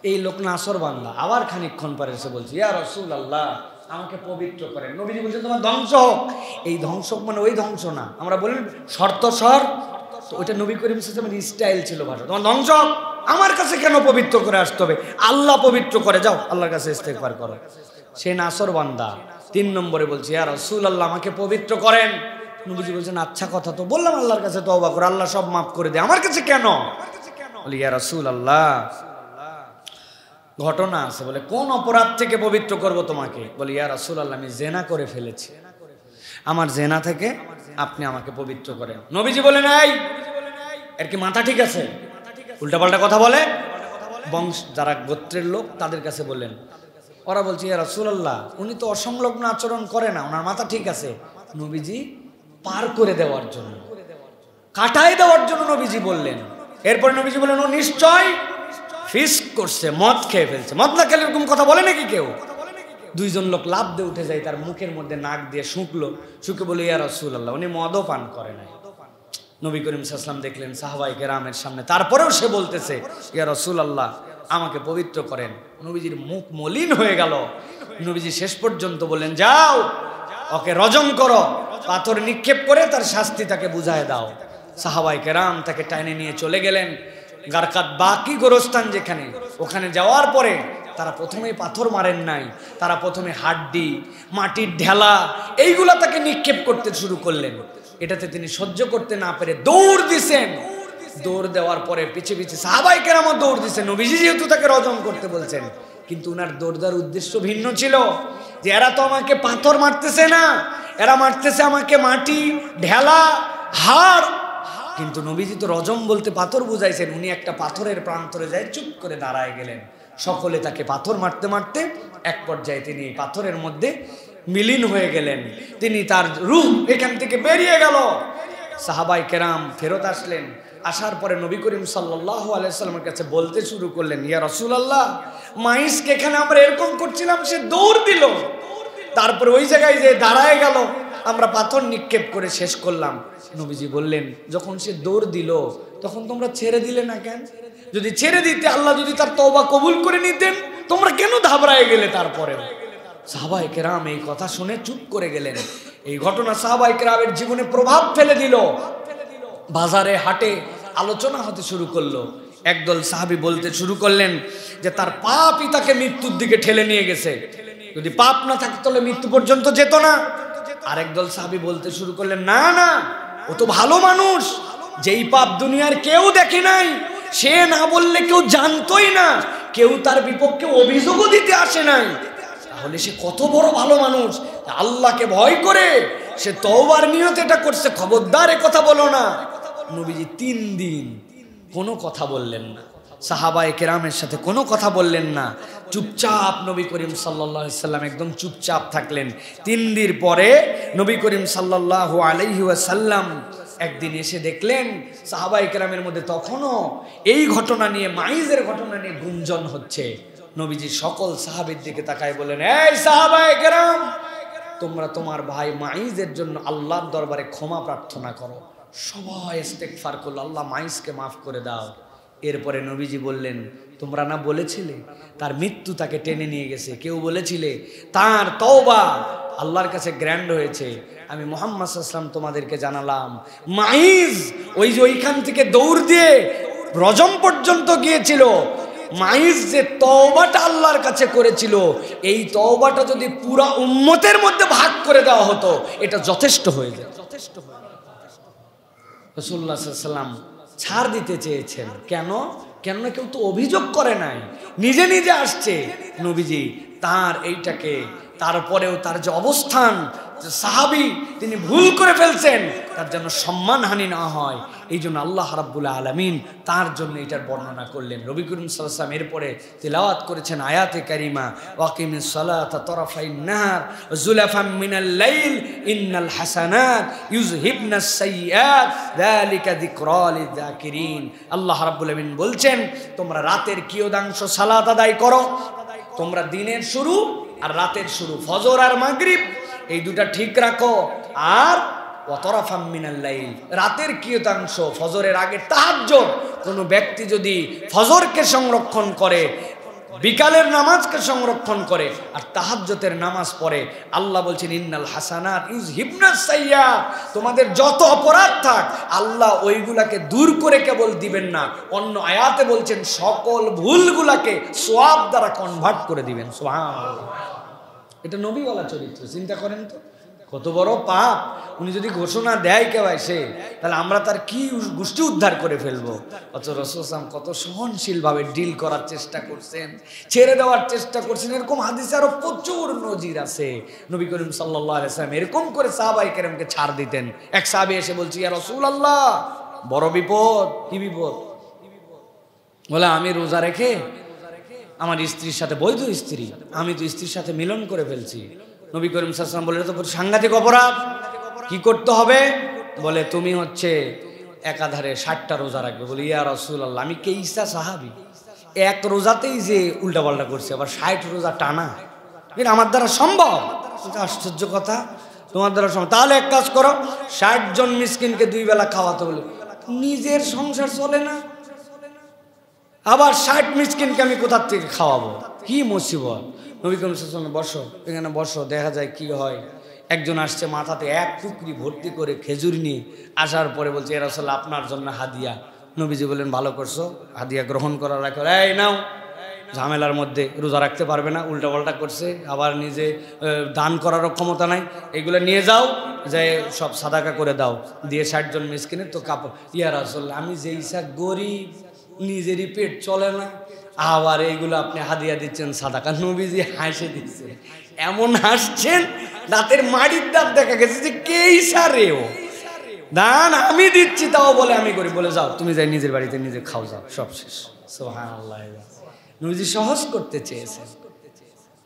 এই লোক নাসর বান্দা আবার খানিকক্ষণ পরে এসে বলছে, ইয়া রাসূলুল্লাহ আমাকে পবিত্র করেন। নবীজি বলছেন, তোমার ধ্বংস হোক। এই ধ্বংস মানে ওই ধ্বংস না, আমরা বলেন শর্ত সর, তো ওইটা নবী করিম সাল্লাল্লাহু আলাইহি ওয়াসাল্লামের স্টাইল ছিল ভাষা। তোমার ধ্বংস হোক, আমার কাছে কেন পবিত্র করে আসতে হবে, আল্লাহ পবিত্র করে, যাও আল্লাহর কাছে ইস্তেগফার করো। সে নাসর বান্দা 3 নম্বরে বলছে, ইয়া রাসূলুল্লাহ আমাকে পবিত্র করেন। নবীজি বলছেন, আচ্ছা কথা তো বললাম আল্লাহর কাছে তওবা করো, আল্লাহ সব মাফ করে দেয়, আমার কাছে কেন? বলে, ইয়া রাসূলুল্লাহ ঘটনা আছে। বলে, কোন অপরাধ থেকে পবিত্র করব তোমাকে? বলে, ইয়া রাসূলুল্লাহ আমি জিনা করে ফেলেছি, আমার জিনা থেকে আপনি আমাকে পবিত্র করেন। নবীজি বলেন, এই এর কি মাথা ঠিক আছে? উল্টাপাল্টা কথা বলে। বংশ যারা গোত্রের লোক তাদের কাছে বললেন, ওরা বলছে, ইয়া রাসূলুল্লাহ উনি তো অসংলগ্ন আচরণ করে না, ওনার মাথা ঠিক আছে। নবীজি পার করে দেওয়ার জন্য, কাটায় দেওয়ার জন্য নবীজি বললেন। এরপর নবীজি বললেন, ও নিশ্চয় ফিস্ক করছে, মদ খেয়ে ফেলছে। মদ না খেলে এরকম কথা বলে নাকি কেউ? 2 জন লোক লাফ দিয়ে উঠে যায়, তার মুখের মধ্যে নাক দিয়ে শুকলো, শুকে বলে, ইয়া রাসূলুল্লাহ উনি মদও পান করে নাই। নবী করিম সাল্লাল্লাহু আলাইহি ওয়াসাল্লাম দেখলেন সাহাবায়ে কেরামের সামনে, তারপরেও সে বলতেছে, ইয়া রাসূলুল্লাহ আমাকে পবিত্র করেন। নবীজির মুখ মলিন হয়ে গেল। নবীজি শেষ পর্যন্ত বললেন, যাও ওকে রজম করো, পাথর নিক্ষেপ করে তার শাস্তি তাকে বুঝায় দাও। সাহাবায়ে কেরাম তাকে টাইনে নিয়ে চলে গেলেন গারকাত বাকি গোরস্থান যেখানে, ওখানে যাওয়ার পরে তারা প্রথমে পাথর মারেন নাই, তারা প্রথমে হাড্ডি, মাটির ঢেলা এইগুলা তাকে নিক্ষেপ করতে শুরু করলেন। এটাতে তিনি সহ্য করতে না পেরে দৌড় দিছেন। দৌড় দেওয়ার পরে পিছে পিছে সাহাবায়ে কেরামও দৌড় দিছেন। নবীজি যেহেতু তাকে রজম করতে বলছেন, কিন্তু উনার দৌড় দেওয়ার উদ্দেশ্য ভিন্ন ছিল, যে এরা তো আমাকে পাথর মারতেছে না, এরা মারতেছে আমাকে মাটি, ঢেলা, হাড়। কিন্তু নবীজি তো রজম বলতে পাথর বুঝাইছেন। উনি একটা পাথরের প্রান্তরে যায় চুপ করে দাঁড়ায় গেলেন। সকলে তাকে পাথর মারতে মারতে এক পর্যায়ে তিনি পাথরের মধ্যে মিলিন হয়ে গেলেন, তিনি তার রূহ এখান থেকে বেরিয়ে গেল। সাহাবায়ে কেরাম ফেরত আসলেন, আসার পরে নবী করিম সাল্লাল্লাহু আলাইহি ওয়াসাল্লামের কাছে বলতে শুরু করলেন, ইয়া রাসূলুল্লাহ মাইসকে এখানে আমরা এরকম করছিলাম, সে দৌড় দিল, তারপরে ওই জায়গায় যে দাঁড়ায় গেল, আমরা পাথর নিক্ষেপ করে শেষ করলাম। নবীজি বললেন, যখন সে দৌড় দিল তখন তোমরা ছেড়ে দিলে না কেন? যদি ছেড়ে দিতে, আল্লাহ যদি তার তওবা কবুল করে নিতেন, তোমরা কেন ঘাবড়ায় গেলে? তারপরে সাহাবায়ে কেরাম এই কথা শুনে চুপ করে গেলেন। এই ঘটনা সাহাবায়ে কেরামের জীবনে প্রভাব ফেলে দিল। বাজারে হাটে আলোচনা হতে শুরু করলো। একদল সাহাবী বলতে শুরু করলেন যে তার পাপই তাকে মৃত্যুর দিকে ঠেলে নিয়ে গেছে, যদি পাপ না থাকতো তাহলে মৃত্যু পর্যন্ত যেত না। আরেক দল সাহাবী বলতে শুরু করলেন, না না, ও তো ভালো মানুষ, যেই পাপ দুনিয়ার কেউ দেখে নাই, সে না বললে কেউ জানতোই না, কেউ তার বিপক্ষে অভিযোগও দিতে আসে নাই, তাহলে সে কত বড় ভালো মানুষ, আল্লাহকে ভয় করে সে তওবার নিয়তে এটা করছে, খবরদার এ কথা বলো না। নবীজি 3 দিন কোনো কথা বললেন না, সাহাবায়ে কেরামের সাথে কোনো কথা বললেন না, চুপচাপ নবী করিম সাল্লাল্লাহু আলাইহি ওয়াসাল্লাম একদম চুপচাপ থাকলেন। 3 দিন পরে নবী করিম সাল্লাল্লাহু আলাইহি ওয়াসাল্লাম একদিন এসে দেখলেন সাহাবায়ে কেরামের মধ্যে তখনও এই ঘটনা নিয়ে, মাইজের ঘটনা নিয়ে গুঞ্জন হচ্ছে। নবীজি সকল সাহাবীর দিকে তাকায় বলেন, এই সাহাবায়ে কেরাম, তোমরা তোমার ভাই মাইজের জন্য আল্লাহর দরবারে ক্ষমা প্রার্থনা করো। সবাই ইস্তেগফার করলো, আল্লাহ মাইজকে মাফ করে দাও। এরপরে নবীজি বললেন, তোমরা না বলেছিলে তার মৃত্যু তাকে টেনে নিয়ে গেছে, কেউ বলেছিলে তার তওবা আল্লাহর কাছে গ্র্যান্ড হয়েছে, আমি মুহাম্মদ সাল্লাল্লাহু আলাইহি ওয়াসাল্লাম তোমাদেরকে জানালাম, মাইজ ওই যে ওইখান থেকে দৌড় দিয়ে রজম পর্যন্ত গিয়েছিল, মাইজ যে তওবাটা আল্লাহর কাছে করেছিল, এই তওবাটা যদি পুরা উম্মতের মধ্যে ভাগ করে দেওয়া হতো, এটা যথেষ্ট হয়ে যায়। রাসূলুল্লাহ সাল্লাল্লাহু আলাইহি ওয়াসাল্লাম ছাড় দিতে চেয়েছেন, কেন? কেননা কেউ তো অভিযোগ করে নাই, নিজে নিজে আসছে নবীজি তার এইটাকে, তারপরেও তার যে অবস্থান, যে সাহাবী তিনি ভুল করে ফেলছেন, তার যেন সম্মানহানি না হয়, এই জন্য আল্লাহ রাব্বুল আলামিন তার জন্য এটার বর্ণনা করলেন। নবী করিম সাল্লাল্লাহু আলাইহি ওয়াসাল্লাম এরপরে তিলাওয়াত করেছেন আয়াতে কারিমা, ওয়াকিমিস সালাতা তারাফাইন নাহার যুলাফাম মিনাল লাইল ইন্নাল হাসানাত ইউযহিবনাস সাইয়্যাত যালিকা যিকরা লিয-যাকিরিন। আল্লাহ রাব্বুল আলামিন বলছেন, তোমরা রাতের কিয়দাংশ সালাত আদায় করো, তোমরা দিনের শুরু আর রাতের শুরু, ফজর আর মাগরিব, এই দুটা ঠিক রাখো। আর ওয়াতারাফাম মিনাল লাইল, রাতের কিয়দাংশ, ফজরের আগে তাহাজ্জুদ, কোনো ব্যক্তি যদি ফজরকে সংরক্ষণ করে, বিকালের নামাজকে সংরক্ষণ করে আর তাহাজ্জুদের নামাজ পড়ে, আল্লাহ বলছেন ইন্নাল হাসানাত ইউযহিবনাস সাইয়্যাত, তোমাদের যত অপরাধ থাক আল্লাহ ওইগুলাকে দূর করে কেবল দিবেন না, অন্য আয়াতে বলছেন সকল ভুলগুলাকে সওয়াব দ্বারা কনভার্ট করে দিবেন। সুবহানাল্লাহ, এটা নবীওয়ালা চরিত্র, চিন্তা করেন তো কত বড় পাপ। উনি যদি ঘোষণা দেয় কেউ এসে, তাহলে আমরা তার কি গোষ্ঠী উদ্ধার করে ফেলবো। অথচ রাসূল সাল্লাল্লাহু কত সহনশীলভাবে ডিল করার চেষ্টা করছেন, ছেড়ে দেওয়ার চেষ্টা করছেন। এরকম হাদিসে আরো প্রচুর নজির আছে। নবী করিম সাল্লাল্লাহু আলাইহি ওয়াসাল্লাম এরকম করে সাহাবায়ে কেরামকে ছাড় দিতেন। এক সাহাবী এসে বলছে, ইয়া রাসূলুল্লাহ, বড় বিপদ। কি বিপদ? বলে, আমি রোজা রেখে আমার স্ত্রীর সাথে, বৈধ স্ত্রী, আমি তো স্ত্রীর সাথে মিলন করে ফেলছি। নবী করিম সাল্লাল্লাহু আলাইহি ওয়াসাল্লাম বলে, এটা তো সাংঘাতিক অপরাধ, কি করতে হবে? বলে, তুমি হচ্ছে একাধারে 60টা রোজা রাখবে। বলি, ইয়া রাসূলুল্লাহ, আমি কেইসা সাহাবী, এক রোজাতেই যে উল্টাপাল্টা করছে, আবার 60 রোজা টানা, এটা আমার দ্বারা সম্ভব? আশ্চর্য কথা, তোমার দ্বারা সম্ভব? তাহলে এক কাজ করো, 60 জন মিসকিনকে 2 বেলা খাওয়াতে। বলে, নিজের সংসার চলে না, আবার 60 মিসকিনকে আমি কোথা থেকে খাওয়াবো? কি মুসিবত। নবী করিম সাল্লাল্লাহু আলাইহি ওয়াসাল্লাম, বসো, এখানে বসো, দেখা যায় কি হয়। একজন আসছে মাথাতে 1 টুকরি ভর্তি করে খেজুর নিয়ে, আসার পরে বলছে, ইয়া রাসূলুল্লাহ, আপনার জন্য হাদিয়া। নবীজি বলেন, ভালো করছো, হাদিয়া গ্রহণ করার রাখো। এই নাও, ঝামেলার মধ্যে রোজা রাখতে পারবে না, উল্টাপাল্টা করছে, আবার নিজে দান করারও ক্ষমতা নাই, এগুলো নিয়ে যাও, যে সব সাদাকা করে দাও, দিয়ে 60 জন মিসকিনের তো কাপড়। ইয়া রাসূলুল্লাহ, আমি যে ইসা গরিব, নিজেরই পেট চলে না, আবার এইগুলো আপনি হাদিয়া দিচ্ছেন সাদাকা। নবীজি হাসে দিচ্ছে, এমন হাসছেন দাঁতের মাড়ির দাঁত দেখা গেছে যে কে ইশারেও দান আমি দিচ্ছি, তাও বলে আমি করি। বলে, যাও তুমি যাই নিজের বাড়িতে নিজে খাও, যাও, সব শেষ। সুবহানাল্লাহ, নবীজি সহজ করতে চেয়েছেন।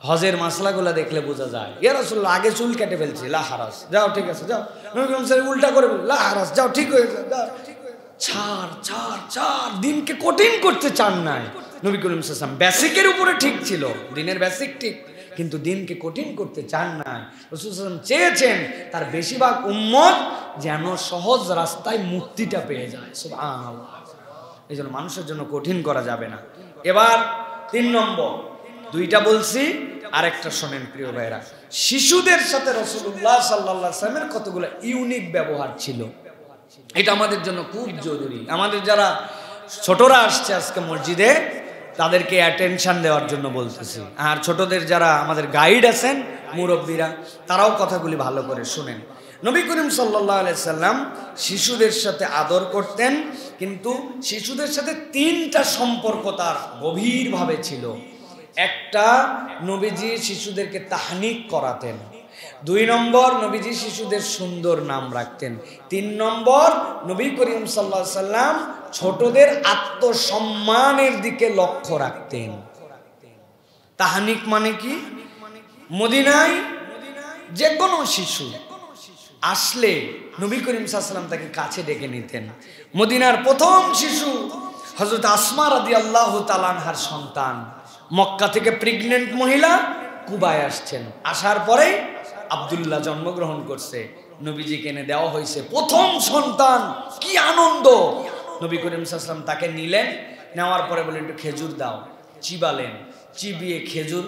হজের মাসলাগুলা দেখলে বোঝা যায়। ইয়া রাসূলুল্লাহ, আগে চুল কেটে ফেলছি, লা হারাজ, যাও ঠিক আছে, যাও। নবী করিম সাল্লাল্লাহু উল্টা করে বলে, লা হারাজ, যাও, ঠিক হয়ে যাও। ছাড়, দিনকে কঠিন করতে চান নাই। নবী করিম সাল্লাল্লাহু আলাইহি ওয়াসাল্লাম বেসিকের উপরে ঠিক ছিল, দিনের বেসিক ঠিক, কিন্তু দিনকে কঠিন করতে চান নাই। রাসূল সাল্লাল্লাহু আলাইহি ওয়াসাল্লাম চেয়েছেন তার বেশিরভাগ উম্মত যেন সহজ রাস্তায় মুক্তিটা পেয়ে যায়। সুবহানাল্লাহ, এই জন্য মানুষের জন্য কঠিন করা যাবে না। এবার 3 নম্বর, 2টা বলছি, আরেকটা শোনেন প্রিয় ভাইরা। শিশুদের সাথে রাসূলুল্লাহ সাল্লাল্লাহু আলাইহি ওয়াসাল্লামের কতগুলো ইউনিক ব্যবহার ছিল, এটা আমাদের জন্য খুব জরুরি। আমাদের যারা ছোটরা আসছে আজকে মসজিদে, তাদেরকে অ্যাটেনশন দেওয়ার জন্য বলতেছি। আর ছোটদের যারা আমাদের গাইড আছেন, মুরব্বীরা, তারাও কথাগুলি ভালো করে শুনেন। নবী করিম সাল্লাল্লাহু আলাইহি সাল্লাম শিশুদের সাথে আদর করতেন, কিন্তু শিশুদের সাথে তিনটা সম্পর্ক তার গভীরভাবে ছিল। একটা, নবীজি শিশুদেরকে তাহনিক করাতেন। 2 নম্বর, নবীজি শিশুদের সুন্দর নাম রাখতেন। 3 নম্বর, নবী করিম সাল্লাল্লাহু আলাইহি সাল্লাম ছোটদের আত্মসম্মানের দিকে লক্ষ্য রাখতেন। তাহনিক মানে কি? মদিনায় যে কোনো শিশু আসলে নবী করিম সাল্লাল্লাহু আলাইহি সাল্লাম তাকে কাছে ডেকে নিতেন। মদিনার প্রথম শিশু হযরত আসমা রাদিয়াল্লাহু তাআলা আনহার সন্তান, মক্কা থেকে প্রেগন্যান্ট মহিলা কুবায় আসছেন। আসার পরে আব্দুল্লাহ জন্মগ্রহণ করছে, নবীজিকে এনে দেওয়া হয়েছে প্রথম সন্তান। কি আনন্দ! নবী করিম সাল্লাল্লাহু আলাইহি ওয়াসাল্লাম তাকে নিলেন, নেওয়ার পরে বললেন একটু খেজুর দাও। চিবালেন, চিবিয়ে খেজুর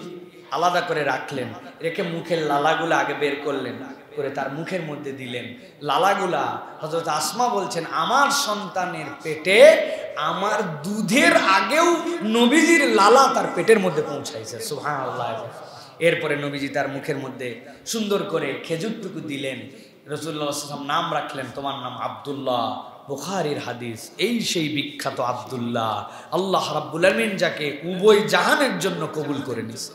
আলাদা করে রাখলেন, রেখে মুখের লালাগুলা আগে বের করলেন, করে তার মুখের মধ্যে দিলেন। লালাগুলা হযরত আসমা বলছেন, আমার সন্তানের পেটে আমার দুধের আগেও নবীজির লালা তার পেটের মধ্যে পৌঁছাইছে। সুবহানাল্লাহ। এরপরে নবীজি তার মুখের মধ্যে সুন্দর করে খেজুরটুকু দিলেন। রাসূলুল্লাহ সাল্লাল্লাহু আলাইহি ওয়াসাল্লাম নাম রাখলেন, তোমার নাম আব্দুল্লাহ। বুখারীর হাদিস। এই সেই বিখ্যাত আব্দুল্লাহ, আল্লাহ রাব্বুল আলামিন যাকে উভয় জাহানের জন্য কবুল করে নিয়েছে।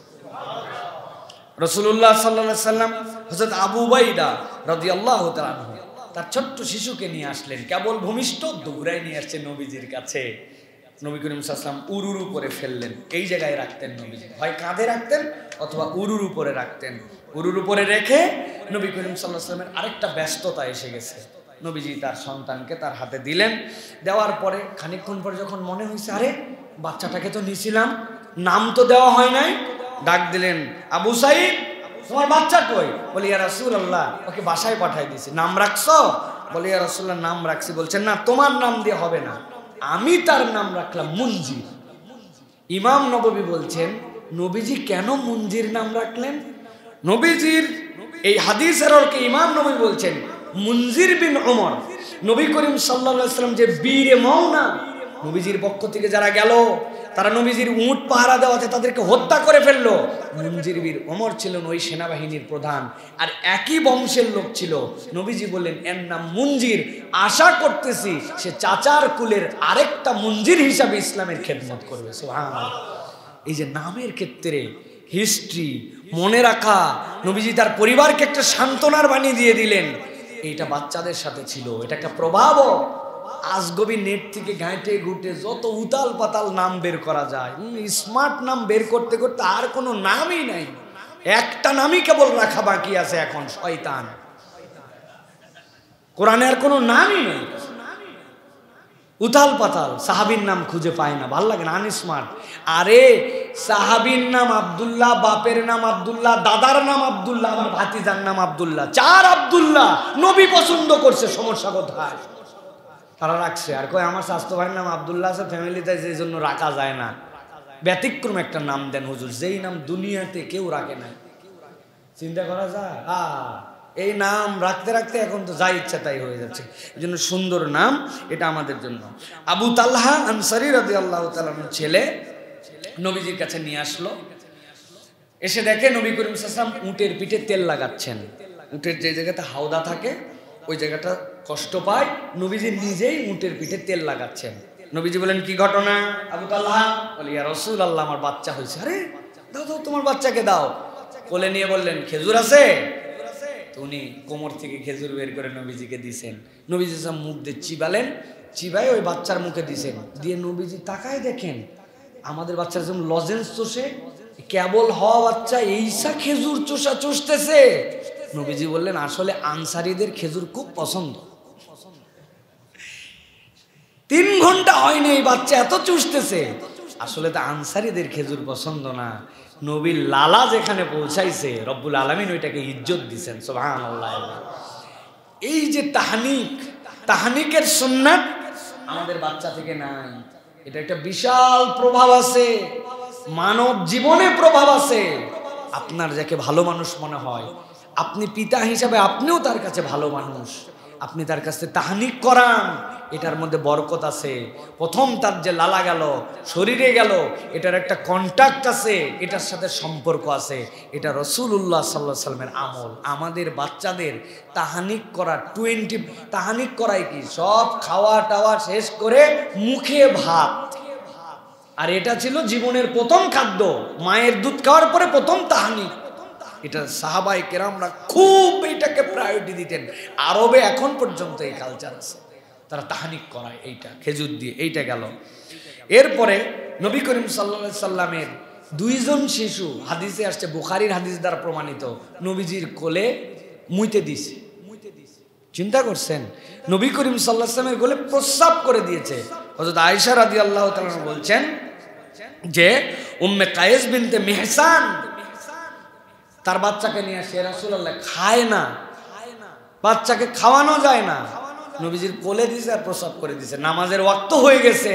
রাসূলুল্লাহ সাল্লাল্লাহু আলাইহি ওয়াসাল্লাম হযরত আবু উবাইদা রাদিয়াল্লাহু তাআলা আনহু তার ছোট্ট শিশুকে নিয়ে আসলেন, কেবল ভূমিষ্ঠ, দৌড়ায় নিয়ে আসছে নবীজির কাছে। নবী করিম সাল্লাল্লাহু আলাইহি ওয়াসাল্লাম উরুর উপরে ফেললেন, এই জায়গায় রাখতেন নবীজি, হয় কাঁধে রাখতেন অথবা উরুর উপরে রাখতেন। উরুর উপরে রেখে নবী করিম সাল্লাল্লাহু আলাইহি ওয়াসাল্লামের আরেকটা ব্যস্ততা এসে গেছে। নবীজি তার সন্তানকে তার হাতে দিলেন। দেওয়ার পরে খানিকক্ষণ পরে যখন মনে হয়েছে, আরে বাচ্চাটাকে তো নিয়েছিলাম, নাম তো দেওয়া হয় নাই, ডাক দিলেন, আবু সাইদ, তোমার বাচ্চা কই? বলি, ইয়া রাসূলুল্লাহ, ওকে বাসায় পাঠাই দিয়েছি। নাম রাখছো? বলি, ইয়া রাসূলুল্লাহ, নাম রাখছি। বলছেন, না, তোমার নাম দিয়ে হবে না, আমি তার নাম রাখলাম মুনজির। ইমাম নববী বলছেন, নবীজি কেন মুনজির নাম রাখলেন? নবীজির এই হাদিসের অর্থে ইমাম নবী বলছেন, মুনজির বিন উমর, নবী করিম সাল্লাল্লাহু আলাইহি ওয়াসাল্লাম যে বীরে মওনা, নবীজির পক্ষ থেকে যারা গেল, তারা নবীজির উট পাহারা দেওয়াতে তাদেরকে হত্যা করে ফেললো। মুনজির বিন উমর ছিলেন ওই সেনাবাহিনীর প্রধান, আর একই বংশের লোক ছিল। নবীজি বললেন, এর নাম মুনজির, আশা করতেছি সে চাচার কুলের আরেকটা মুনজির হিসাবে ইসলামের খেদমত করবে। সুবহানাল্লাহ। এই যে নামের ক্ষেত্রে হিস্ট্রি মনে রাখা, নবীজি তার পরিবারকে একটা সান্ত্বনার বাণী দিয়ে দিলেন, এইটা বাচ্চাদের সাথে ছিল। এটা একটা প্রভাবও। আজগবি নেট থেকে ঘাঁটে ঘুটে যত উতাল পাতাল নাম বের করা যায়, স্মার্ট নাম বের করতে করতে আর কোনো নামই নাই। একটা নামই কেবল রাখা বাকি আছে এখন, শয়তান। কোরআনে আর কোনো নামই নেই। উতাল পাতাল সাহাবীর নাম খুঁজে পায় না, ভাল লাগে না, আনস্মার্ট। আরে সাহাবীর নাম আব্দুল্লাহ, বাপের নাম আব্দুল্লাহ, দাদার নাম আব্দুল্লাহ, আমার ভাতিজার নাম আব্দুল্লাহ, 4 আব্দুল্লাহ। নবী পছন্দ করছে, সমস্যা কোথায়? তারা রাখছে। আর কয় আমার স্বাস্থ্য ভাইয়ের নাম আব্দুল্লাহ আছে ফ্যামিলিতে, যে জন্য রাখা যায় না। ব্যতিক্রম একটা নাম দেন হুজুর, যেই নাম দুনিয়াতে কেউ রাখে না। চিন্তা করা যায়? এই নাম রাখতে রাখতে এখন তো যা ইচ্ছা তাই হয়ে যাচ্ছে। এই জন্য সুন্দর নাম, এটা আমাদের জন্য। আবু তালহা আনসারী রাদিয়াল্লাহু তাআলা ছেলে নবীজির কাছে নিয়ে আসলো। এসে দেখে নবী করিম সাল্লাল্লাহু আলাইহি ওয়াসাল্লাম উটের পিঠে তেল লাগাচ্ছেন। উটের যে জায়গাতে হাওদা থাকে ওই জায়গাটা কষ্ট পায়, নবীজি নিজেই উটের পিঠে তেল লাগাচ্ছেন। নবীজি বলেন, কি ঘটনা? আবু তালহা বলে, ইয়া রাসূলুল্লাহ, আমার বাচ্চা হয়েছে। আরে দাও দাও, তোমার বাচ্চাকে দাও। কোলে নিয়ে বললেন, খেজুর আছে? তো উনি কোমর থেকে খেজুর বের করে নবীজিকে দিছেন। নবীজি সব মুখ দিয়ে চিবালেন, চিবাই ওই বাচ্চার মুখে দিছেন। দিয়ে নবীজি তাকায় দেখেন, আমাদের বাচ্চার যেমন লজেন্স চষে, কেবল হওয়া বাচ্চা এইসা খেজুর চোষা চষতেছে। নবীজি বললেন, আসলে আনসারীদের খেজুর খুব পছন্দ। 3 ঘন্টা হয়নি এই বাচ্চা এত চুষতেছে। আসলে তো আনসারীদের খেজুর পছন্দ না, নবীর লালা যেখানে পৌঁছাইছে রব্বুল আলামিন ওইটাকে ইজ্জত দিছেন। সুবহানাল্লাহ। এই যে তাহনিক, তাহনিকের সুন্নাত আমাদের বাচ্চা থেকে নাই। এটা একটা বিশাল প্রভাব আছে, মানব জীবনে প্রভাব আছে। আপনার যাকে ভালো মানুষ মনে হয়, আপনি পিতা হিসাবে আপনিও তার কাছে ভালো মানুষ, আপনি তার কাছে তাহনিক করান, এটার মধ্যে বরকত আছে। প্রথম তার যে লালা গেল, শরীরে গেল, এটার একটা কন্টাক্ট আছে, এটার সাথে সম্পর্ক আছে। এটা রাসূলুল্লাহ সাল্লাল্লাহু আলাইহি ওয়াসাল্লামের আমল। আমাদের বাচ্চাদের তাহানিক করা, তাহানিক করাই কি, সব খাওয়া টাওয়া শেষ করে মুখে ভাত, আর এটা ছিল জীবনের প্রথম খাদ্য। মায়ের দুধ খাওয়ার পরে প্রথম তাহানিক। এটা সাহাবায়ে কেরামরা খুব এটাকে প্রায়োরিটি দিতেন। আরবে এখন পর্যন্ত এই কালচার আছে, তারা তাহানিক করায় এইটা খেজুর দিয়ে। এইটা গেল। এরপরে নবী করিম সাল্লাল্লাহু আলাইহি সাল্লামের দুইজন শিশু, হাদিসে আসছে, বুখারীর হাদিস দ্বারা প্রমাণিত, নবীজির কোলে মুইতে দিছে। চিন্তা করছেন, নবী করিম সাল্লাল্লাহু আলাইহি সাল্লামের কোলে প্রস্রাব করে দিয়েছে। হযরত আয়েশা রাদিয়াল্লাহু তাআলা বলছেন যে উম্মে কায়েস বিনতে মিহসান তার বাচ্চাকে নিয়ে আসে, রাসূলুল্লাহ খায় না, বাচ্চাকে খাওয়ানো যায় না, নবীজির কোলে দিয়েছে আর প্রস্রাব করে দিয়েছে। নামাজের ওয়াক্ত হয়ে গেছে,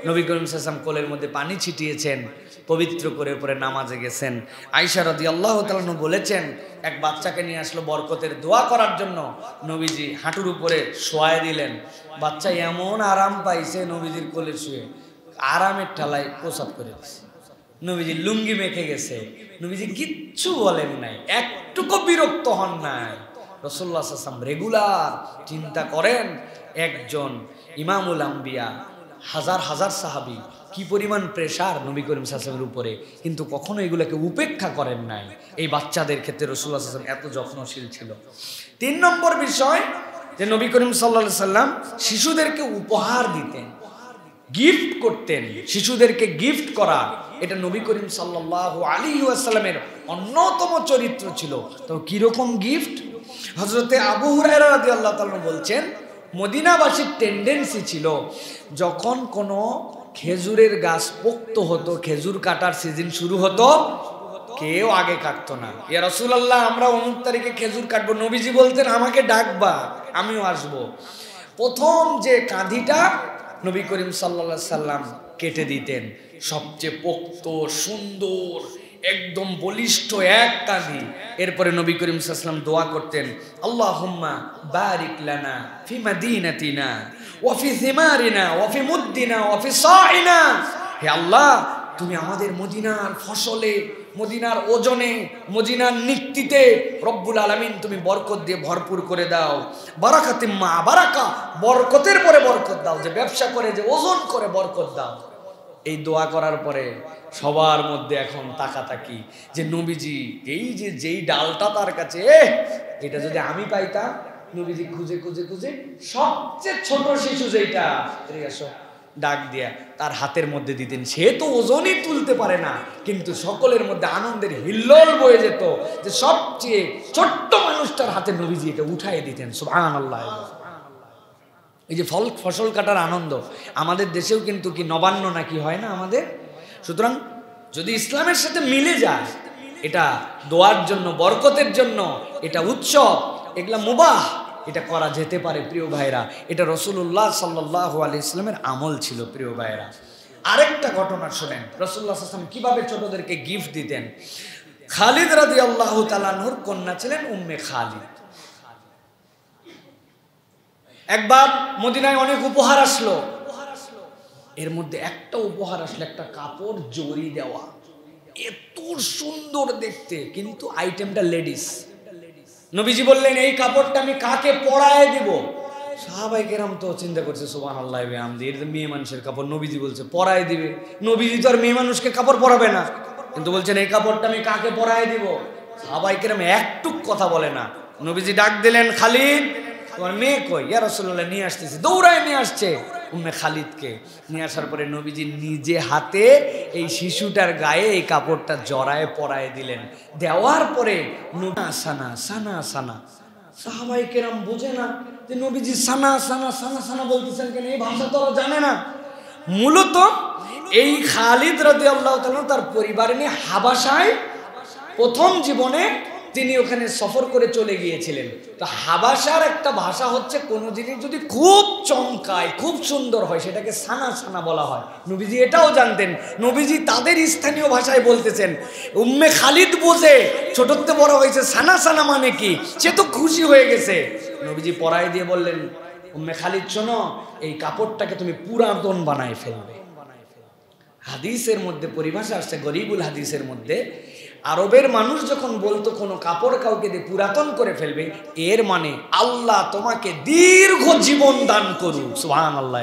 নবী করিম সাল্লাল্লাহু আলাইহি ওয়াসাল্লাম কোলের মধ্যে পানি ছিটিয়েছেন, পবিত্র করে পরে নামাজে গেছেন। আয়েশা রাদিয়াল্লাহু তাআলা বলেছেন, এক বাচ্চাকে নিয়ে আসলো বরকতের দোয়া করার জন্য, নবীজি হাঁটুর উপরে শোয়ায় দিলেন। বাচ্চা এমন আরাম পাইছে, নবীজির কোলে শুয়ে আরামের ঠালায় প্রস্রাব করে দিয়েছে। নবীজি লুঙ্গি মেখে গেছে, নবীজি কিচ্ছু বলেন নাই, একটুকু বিরক্ত হন নাই। রাসূলুল্লাহ সাল্লাল্লাহু আলাইহি ওয়াসাল্লাম রেগুলার। চিন্তা করেন, একজন ইমামুল আম্বিয়া, হাজার হাজার সাহাবী, কি পরিমাণ প্রেশার নবী করিম সাল্লাল্লাহু আলাইহি ওয়াসাল্লামের উপরে, কিন্তু কখনো এগুলোকে উপেক্ষা করেন নাই। এই বাচ্চাদের ক্ষেত্রে রাসূলুল্লাহ সাল্লাল্লাহু আলাইহি ওয়াসাল্লাম এত যত্নশীল ছিল। 3 নম্বর বিষয়, যে নবী করিম সাল্লাল্লাহু আলাইহি ওয়াসাল্লাম শিশুদেরকে উপহার দিতেন, গিফট করতেন। শিশুদেরকে গিফট করা, এটা নবী করিম সাল্লাল্লাহু আলাইহি ওয়াসাল্লামের অন্যতম চরিত্র ছিল। তো কিরকম গিফট? হযরতে আবু হুরায়রা রাদিয়াল্লাহু তাআলা বলছেন, মদিনাবাসীর টেন্ডেন্সি ছিল, যখন কোনো খেজুরের গাছ পোক্ত হতো, খেজুর কাটার সিজন শুরু হতো, কেউ আগে কাটতো না। ইয়া রাসূলুল্লাহ, আমরা অমুক তারিখে খেজুর কাটবো, নবীজি বলতেন আমাকে ডাকবা, আমিও আসবো। প্রথম যে কাঁধিটা নবী করিম সাল্লাল্লাহু আলাইহি সাল্লাম কেটে দিতেন, সবচেয়ে পোক্ত সুন্দর একদম বলিষ্ঠ এক কাঁধি। এরপরে নবী করিম সাল্লাল্লাহু আলাইহি ওয়াসাল্লাম দোয়া করতেন, আল্লাহুম্মা বারিক লানা ফি মাদিনাতিনা ওয়া ফি সিমারিনা ওয়া ফি মুদ্দিনা ওয়া ফি সাইনা। হে আল্লাহ, তুমি আমাদের মদিনার ফসলে, মদিনার ওজনে, মদিনার নিক্তিতে রব্বুল আলামিন তুমি বরকত দিয়ে ভরপুর করে দাও। বারাকাতিম মা বারাকা, বরকতের পরে বরকত দাও, যে ব্যবসা করে, যে ওজন করে বরকত দাও। এই দোয়া করার পরে সবার মধ্যে এখন তাকাতাকি, যে নবীজি এই যে যেই ডালটা তার কাছে, এটা যদি আমি পাইতাম। নবীজি খুঁজে খুঁজে খুঁজে সবচেয়ে ছোট শিশু যেটা, ডাক দিয়া তার হাতের মধ্যে দিতেন। সে তো ওজনই তুলতে পারে না, কিন্তু সকলের মধ্যে আনন্দের হিল্লোল বয়ে যেত, যে সবচেয়ে ছোট্ট মানুষটার হাতে নবীজি এটা উঠাই দিতেন। সুবহানাল্লাহ। এই যে ফসল কাটার আনন্দ আমাদের দেশেও কিন্তু কি নবান্ন নাকি হয় না আমাদের। সুতরাং যদি ইসলামের সাথে মিলে যায়, এটা দোয়ার জন্য, বরকতের জন্য, এটা উৎসব, এগুলা মুবাহ, এটা করা যেতে পারে প্রিয় ভাইরা। এটা রাসূলুল্লাহ সাল্লাল্লাহু আলাইহি ওয়াসাল্লামের আমল ছিল প্রিয় ভাইরা। আরেকটা ঘটনা শুনেন, রাসূলুল্লাহ সাল্লাল্লাহু আলাইহি ওয়াসাল্লাম কিভাবে ছোটদেরকে গিফট দিতেন। খালিদ রাদিয়াল্লাহু তাআলা আনহুর কন্যা ছিলেন উম্মে খালিদ। একবার মদিনায় অনেক উপহার আসলো, এর মধ্যে একটা উপহার আসলো, একটা কাপড় জরি দেওয়া, এত সুন্দর দেখতে, কিন্তু আইটেমটা লেডিস। নবীজি বললেন, এই কাপড়টা আমি কাকে পরায় দিব? সাহাবায়ে কেরাম তো চিন্তা করছে, সুবহানাল্লাহি ওয়া বিহামদিহি, এটা মেয়ে মানুষের কাপড়, নবীজি বলছে পরায় দিবে। নবীজি তো আর মেয়ে মানুষকে কাপড় পরাবে না, কিন্তু বলছেন এই কাপড়টা আমি কাকে পরায় দিব? সাহাবায়ে কেরাম একটু কথা বলে না। নবীজি ডাক দিলেন, খালিদ তোমার মেয়ে কই? ইয়া রাসূলুল্লাহ, নিয়ে আসতেছি। দৌড়ায় নিয়ে আসছে উম্মে খালিদকে। নিয়ে আসার পরে নবীজি নিজে হাতে এই শিশুটার গায়ে এই কাপড়টা জড়ায় পরায় দিলেন। দেওয়ার পরে সানা সানা সানা, সাহাবায়ে কেরাম বোঝে না যে নবীজি সানা সানা সানা সানা বলতেছেন কেন, এই ভাষা তো জানে না। মূলত এই খালিদ রাদিয়াল্লাহু তাআলা তার পরিবার নিয়ে হাবাসায় প্রথম জীবনে তিনি ওখানে সফর করে চলে গিয়েছিলেন। তো হাবাসার একটা ভাষা হচ্ছে, কোন জিনিস যদি খুব চমকায়, খুব সুন্দর হয়, সেটাকে সানা সানা বলা হয়। নবীজি এটাও জানতেন, নবীজি তাদের স্থানীয় ভাষায় বলতেছেন। উম্মে খালিদ বোঝে, ছোটতে বড় হয়েছে, সানা সানা মানে কি, সে তো খুশি হয়ে গেছে। নবীজি পরায় দিয়ে বললেন, উম্মে খালিদ শোনো, এই কাপড়টাকে তুমি পুরাতন বানায় ফেলবে। হাদিসের মধ্যে পরিভাষা আসছে, গরিবুল হাদিসের মধ্যে, আরবের মানুষ যখন বলতো কোনো কাপড় কাউকে দিয়ে পুরাতন করে ফেলবে, এর মানে আল্লাহ তোমাকে দীর্ঘ জীবন দান করুক, সুবহানাল্লাহ।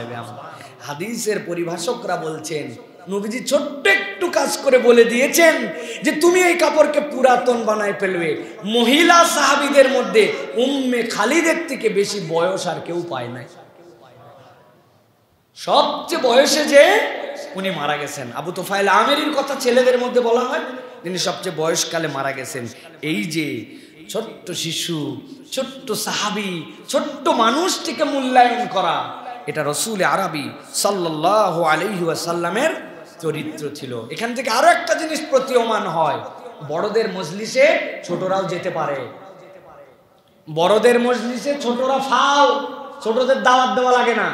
হাদিসের পরিভাষকরা বলছেন নবীজি ছোট্ট একটু কাজ করে বলে দিয়েছেন যে তুমি এই কাপড়কে পুরাতন বানায় ফেলবে। মহিলা সাহাবীদের মধ্যে উম্মে খালিদের থেকে বেশি বয়স আর কেউ পায় নাই। সবচেয়ে বয়সে যে উনি মারা গেছেন, আবু তুফাইল আমেরির কথা ছেলেদের মধ্যে বলা হয়, তিনি সবচেয়ে বয়সকালে মারা গেছেন। এই যে ছোট্ট শিশু, ছোট্ট সাহাবী, ছোট্ট মানুষটিকে মূল্যায়ন করা, এটা রাসূল আরবি সাল্লাল্লাহু আলাইহি ওয়াসাল্লামের চরিত্র ছিল। এখান থেকে আরো একটা জিনিস প্রতীয়মান হয়, বড়দের মজলিসে ছোটরাও যেতে পারে। বড়দের মজলিসে ছোটরা ফাও, ছোটদের দাওয়াত দেওয়া লাগে না,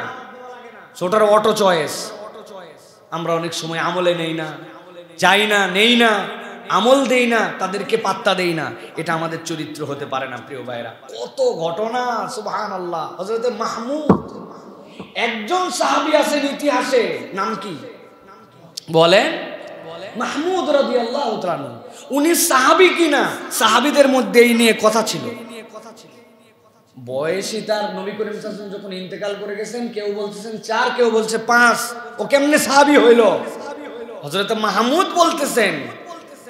ছোটরা অটো চয়েস। আমরা অনেক সময় আমলে নেই না, যাই না, নেই না, আমল দেই না, তাদেরকে পাত্তা দেই না। এটা আমাদের চরিত্র হতে পারে না প্রিয় ভাইরা। কত ঘটনা, সুবহানাল্লাহ। হযরত মাহমুদ, একজন সাহাবী আছেন ইতিহাসে, নাম কি বলেন? মাহমুদ রাদিয়াল্লাহু তাআলা। উনি সাহাবী কিনা, সাহাবীদের মধ্যে এই নিয়ে কথা ছিল। বয়সী তার নবী করিম সাল্লাল্লাহু আলাইহি ওয়াসাল্লাম যখন ইন্তেকাল করে গেছেন, কেউ বলতেছেন 4, কেউ বলছে 5, ও কেমনে সাহাবী হইল? হযরত মাহমুদ বলতেছেন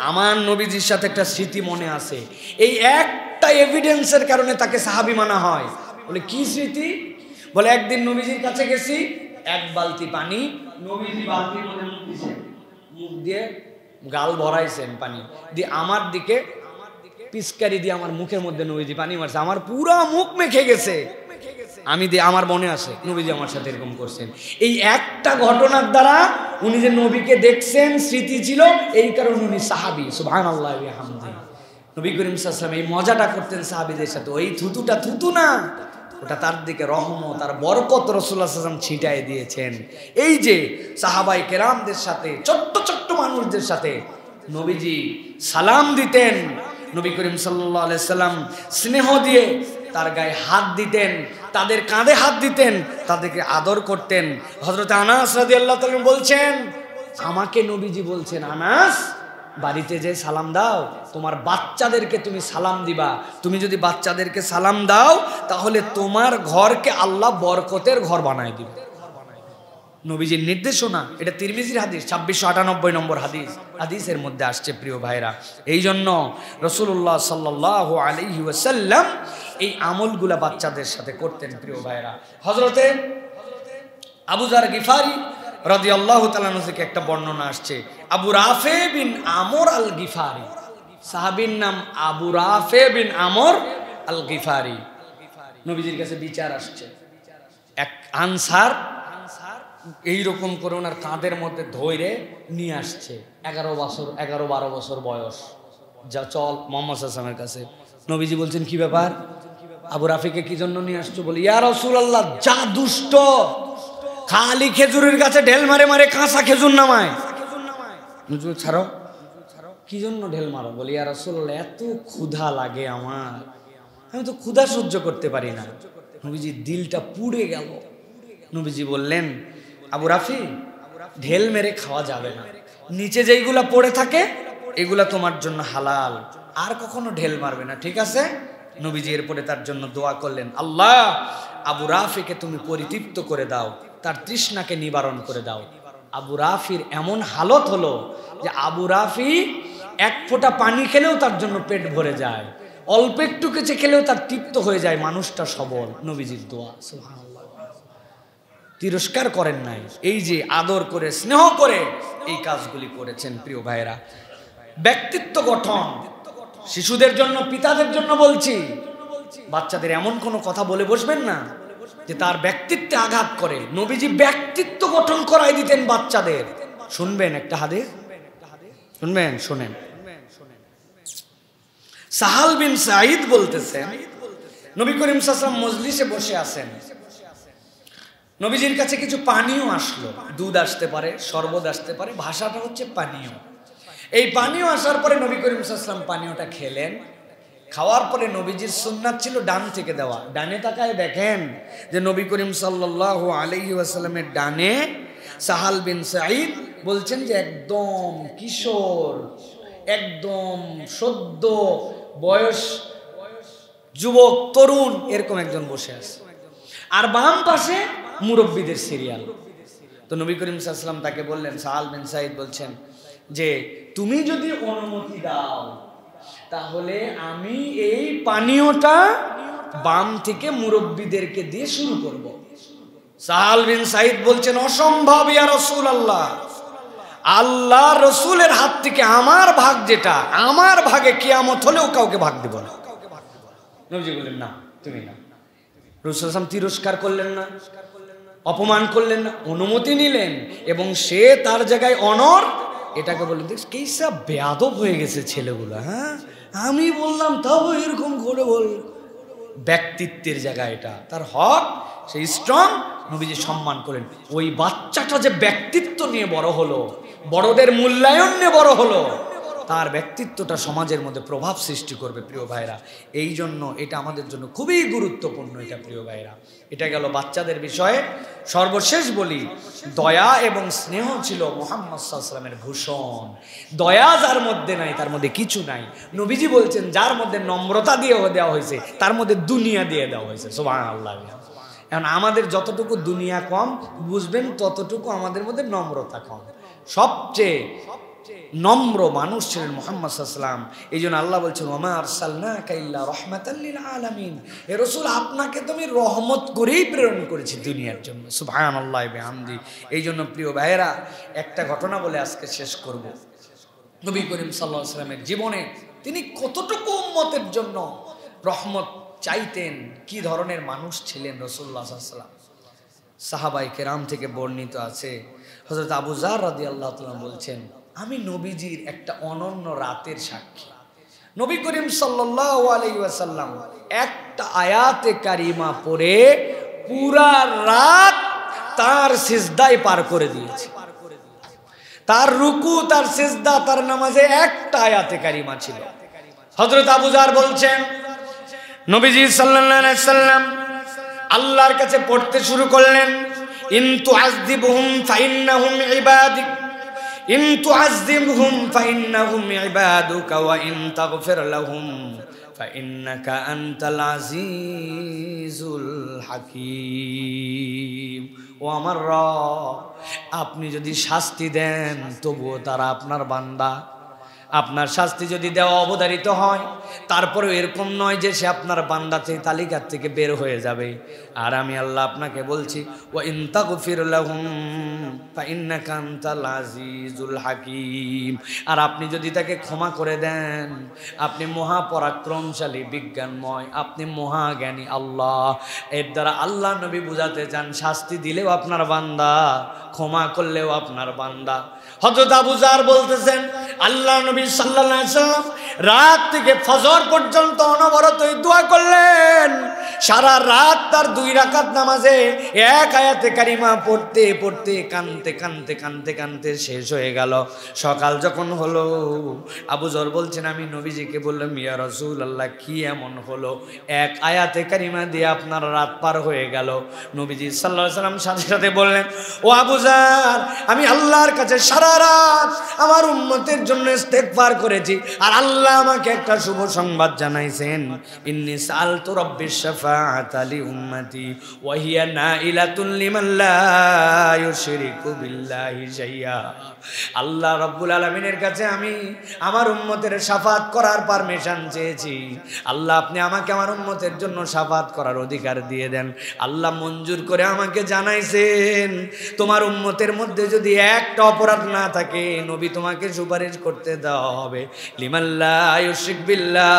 আমার নবীজির সাথে একটা স্মৃতি মনে আছে, এই একটা এভিডেন্সের কারণে তাকে সাহাবী মানা হয়। বলে কি স্মৃতি? বলে একদিন নবীজির কাছে গেছি, এক বালতি পানি, নবীজি বালতির মধ্যে মুখ দিয়েছেন, মুখ দিয়ে গাল ভরাইছেন পানি দিয়ে, আমার দিকে পিচকারি দিয়ে আমার মুখের মধ্যে নবীজি পানি মারছে, আমার পুরো মুখ মেখে গেছে। আমি দিয়ে আমার মনে আছে নবীজি আমার সাথে এরকম করছেন। এই একটা ঘটনার দ্বারা উনি যে নবীকে দেখছেন, স্মৃতি ছিল, এই কারণে উনি সাহাবী, সুবহানাল্লাহ ওয়া বিহামদিহি। নবী করিম সাল্লাল্লাহু আলাইহি ওয়াসাল্লাম এই মজাটা করতেন সাহাবীদের সাথে। ওই থুতুটা থুতু না, ওটা তার দিকে রহমত আর বরকত রাসূলুল্লাহ সাল্লাল্লাহু আলাইহি ওয়াসাল্লাম ছিটায় দিয়েছেন। এই যে সাহাবায়ে কেরামদের সাথে, ছোট্ট ছোট্ট মানুষদের সাথে নবীজি সালাম দিতেন, নবী করিম সাল্লাল্লাহু আলাইহি সাল্লাম স্নেহ দিয়ে তার গায়ে হাত দিতেন, তাদের কাঁধে হাত দিতেন, তাদেরকে আদর করতেন। হযরত আনাস রাদিয়াল্লাহু তাআলা বলছেন, আমাকে নবীজি বলছেন, আনাস বাড়িতে যে সালাম দাও, তোমার বাচ্চাদেরকে তুমি সালাম দিবা। তুমি যদি বাচ্চাদেরকে সালাম দাও তাহলে তোমার ঘরকে আল্লাহ বরকতের ঘর বানায় দিবে। নবীজির নির্দেশনা, এটা তিরমিজির হাদিস, 2698 নম্বর হাদিস। হাদিসের মধ্যে আসছে প্রিয় ভাইরা। এই জন্য রাসূলুল্লাহ সাল্লাল্লাহু আলাইহি ওয়াসাল্লাম এই আমলগুলা বাচ্চাদের সাথে করতেন প্রিয় ভাইরা। হযরতে আবু যার গিফারি রাদিয়াল্লাহু তাআলা থেকে একটা বর্ণনা আসছে, আবু রাফে বিন আমর আল গিফারি, সাহাবীর নাম আবু রাফে বিন আমর আল গিফারি। নবীজির কাছে বিচার আসছে, এক আনসার এইরকম করে ওনার কাঁধের মধ্যে ধরে নিয়ে আসছে, 11-12 বছর বয়স। যা চল মুহাম্মদ সাল্লাল্লাহু আলাইহি ওয়াসাল্লামের কাছে। নবীজি বলছেন কি ব্যাপার, আবু রাফিকে কি জন্য নিয়ে আসছো? বলি ইয়া রাসূলুল্লাহ, যা দুষ্ট, খালি খেজুরের গাছে ঢেল মারে মারে কাঁচা খেজুর নামায়। ছাড়ো, কি জন্য ঢেল মারো? বলি ইয়া রাসূলুল্লাহ, এত ক্ষুধা লাগে আমার, আমি তো ক্ষুধা সহ্য করতে পারি না। নবীজির দিলটা পুড়ে গেল। নবীজি বললেন, আবু রাফি, ঢেল মেরে খাওয়া যাবে না, নিচে যেইগুলা পড়ে থাকে এগুলা তোমার জন্য হালাল, আর কখনো ঢেল মারবে না, ঠিক আছে? নবীজি এরপরে তার জন্য দোয়া করলেন, আল্লাহ আবু রাফিকে তুমি পরিতৃপ্ত করে দাও, তার তৃষ্ণাকে নিবারণ করে দাও। আবু রাফির এমন হালত হলো যে আবু রাফি এক ফোঁটা পানি খেলেও তার জন্য পেট ভরে যায়, অল্প একটু কিছু খেলেও তার তৃপ্ত হয়ে যায়, মানুষটা সবল। নবীজির দোয়া, সুবহানাল্লাহ। তিরস্কার করেন নাই, এই যে আদর করে স্নেহ করে এই কাজগুলি করেছেন প্রিয় ভাইরা। ব্যক্তিত্ব গঠন, শিশুদের জন্য, পিতাদের জন্য বলছি, বাচ্চাদের এমন কোনো কথা বলে বসবেন না যে তার ব্যক্তিত্বে আঘাত করে। নবীজি ব্যক্তিত্ব গঠন করাই দিতেন বাচ্চাদের। শুনবেন একটা হাদিস, শুনবেন, শোনেন। সাহাল বিন সাঈদ বলতেছেন, নবী করিম সাল্লাল্লাহু আলাইহি ওয়াসাল্লাম মজলিসে বসে আছেন, নবীজির কাছে কিছু পানীয় আসলো, দুধ আসতে পারে, শরবত আসতে পারে, ভাষাটা হচ্ছে পানীয়। এই পানীয় আসার পরে নবী করিম সাল্লাল্লাহু আলাইহি ওয়াসাল্লাম পানীয়টা খেলেন, খাওয়ার পরে নবীজির সুন্নাত ছিল ডান থেকে দেওয়া। ডানে তাকায় দেখেন যে নবী করিম সাল্লাল্লাহু আলাইহি ওয়াসাল্লামের ডানে সাহাল বিন সাঈদ বলছেন যে একদম কিশোর, একদম সদ্য বয়স যুবক তরুণ এরকম একজন বসে আছে, আর বাম পাশে মুরব্বীদের সিরিয়াল। তো নবী করিম সাল্লাল্লাহু আলাইহি ওয়াসাল্লাম তাকে বললেন, সাহাল বিন সাঈদ বলছেন যে তুমি যদি অনুমতি দাও তাহলে আমি এই পানীয়টা বাম থেকে মুরব্বীদেরকে দিয়ে শুরু করব। সাহাল বিন সাঈদ বলছেন, অসম্ভব ইয়া রাসূলুল্লাহ, আল্লাহ রসুলের হাত থেকে আমার ভাগ যেটা, আমার ভাগে কিয়ামত হলেও কাউকে ভাগ দেব না। নবীজি বললেন, না তুমি না। রাসূল সাল্লাল্লাহু আলাইহি ওয়াসাল্লাম তিরস্কার করলেন না, অপমান করলেন না, অনুমতি নিলেন এবং সে তার জায়গায় অনর। এটাকে বললেন, দেখ কেসা বেয়াদব হয়ে গেছে ছেলেগুলো, হ্যাঁ আমি বললাম তাও এরকম করে বল। ব্যক্তিত্বের জায়গা, এটা তার হক, সে স্ট্রং, নবীজি সম্মান করেন। ওই বাচ্চাটা যে ব্যক্তিত্ব নিয়ে বড় হলো, বড়দের মূল্যায়ন নিয়ে বড় হলো, তার ব্যক্তিত্বটা সমাজের মধ্যে প্রভাব সৃষ্টি করবে প্রিয় ভাইরা। এই জন্য এটা আমাদের জন্য খুবই গুরুত্বপূর্ণ। এটা প্রিয় ভাইরা, এটা গেল বাচ্চাদের বিষয়ে। সর্বশেষ বলি, দয়া এবং স্নেহ ছিল মুহাম্মদ সাল্লাল্লাহু আলাইহি ওয়াসাল্লামের ভূষণ। দয়া যার মধ্যে নাই তার মধ্যে কিছু নাই। নবীজি বলছেন, যার মধ্যে নম্রতা দিয়ে দেওয়া হয়েছে তার মধ্যে দুনিয়া দিয়ে দেওয়া হয়েছে। সুবহানাল্লাহ। এখন আমাদের যতটুকু দুনিয়া কম বুঝবেন, ততটুকু আমাদের মধ্যে নম্রতা কম। সবচেয়ে নম্র মানুষ ছিলেন মুহাম্মদ সাল্লাল্লাহু আলাইহি ওয়াসাল্লাম। এই জন্য আল্লাহ বলছেন, ওয়া মা আরসালনাকা ইল্লা রাহমাতাল লিল আলামিন, হে রাসূল আপনাকে তো আমি রহমত করেই প্রেরণ করেছি দুনিয়ার জন্য। সুবহানাল্লাহি বিহামদি। এই জন্য প্রিয় ভাইয়েরা, একটা ঘটনা বলে আজকে শেষ করব। নবী করিম সাল্লাল্লাহু আলাইহি ওয়াসাল্লামের জীবনে তিনি কতটুকু উম্মতের জন্য রহমত চাইতেন, কি ধরনের মানুষ ছিলেন রাসূলুল্লাহ সাল্লাল্লাহু আলাইহি ওয়াসাল্লাম। সাহাবায়ে কেরাম থেকে বর্ণিত আছে, হযরত আবু যার রাদিয়াল্লাহু তাআলা বলছেন, আমি নবীজির একটা অনন্য রাতের সাক্ষী। নবী করিম সাল্লাল্লাহু আলাইহি ওয়াসাল্লাম একটা আয়াতে কারিমা পড়ে পুরা রাত তার সিজদায় পার করে দিয়েছে। তার রুকু, তার সিজদা, তার নামাজে একটা আয়াতে কারিমা ছিল। হযরত আবু যার বলছেন, নবীজি সাল্লাল্লাহু আলাইহি ওয়াসাল্লাম আল্লাহর কাছে পড়তে শুরু করলেন, ইন তুআযযিবহুম ফাইন্নাহুম ইবাদিক, ইন তুআযযিবহুম ফাইন্নাহুম ইবাদুকা ওয়া ইন তাগফির লাহুম ফাইন্নাকা আনতাল আজিজুল হাকীম। ও আমার রব, আপনি যদি শাস্তি দেন তবুও তারা আপনার বান্দা। আপনার শাস্তি যদি দেওয়া অবধারিত হয়, তারপরেও এরকম নয় যে সে আপনার বান্দা থেকে তালিকার থেকে বের হয়ে যাবে। আর আমি আল্লাহ আপনাকে বলছি, ওয়া ইন তাগফির লাহুম ফাইন্নাকা আনতাল আজিজুল হাকীম। আর আপনি যদি তাকে ক্ষমা করে দেন, আপনি মহাপরাক্রমশালী, বিজ্ঞানময়, আপনি মহাজ্ঞানী আল্লাহ। এর দ্বারা আল্লাহ নবী বুঝাতে চান, শাস্তি দিলেও আপনার বান্দা, ক্ষমা করলেও আপনার বান্দা। হযরত আবু যার বলতেছেন, আল্লাহ নবী সাল্লাল্লাহু আলাইহি ওয়াসাল্লাম রাত থেকে ফজর পর্যন্ত অনবরত দোয়া করলেন। সারা রাত তার 2 রাকাত নামাজে এক আয়াতে কারিমা পড়তে পড়তে কানতে শেষ হয়ে গেল। সকাল যখন হলো, আবু যর বলছেন, আমি নবীজিকে বললাম, ইয়া রাসূলুল্লাহ কি এমন হলো, এক আয়াতে কারিমা দিয়ে আপনার রাত পার হয়ে গেল। নবীজি সাল্লাল্লাহু আলাইহি ওয়াসাল্লাম সাথে সাথে বললেন, ও আবু যার, আমি আল্লাহর কাছে সারা রাত আমার উম্মতের জন্য ইস্তেগফার করেছি, আর আল্লাহ আমাকে একটা শুভ সংবাদ জানাইছেন, ইন্নী সাআলতু রাব্বিশ শাফাআতা লি উম্মতি ওয়া হিয়া নাইলাতুন লিমান লা ইউশরিকু বিল্লাহি শাইআ। আল্লাহ রাব্বুল আলামিনের কাছে আমি আমার উম্মতের শাফাত করার পারমিশন চেয়েছি। আল্লাহ আপনি আমাকে আমার উম্মতের জন্য শাফাত করার অধিকার দিয়ে দেন। আল্লাহ মঞ্জুর করে আমাকে জানাইছেন, তোমার উম্মতের মধ্যে যদি একটা অপরাধ না থাকে, নবী তোমাকে সুপারিশ করতে দেওয়া হবে। লিমান লা ইউশরিক বিল্লাহ,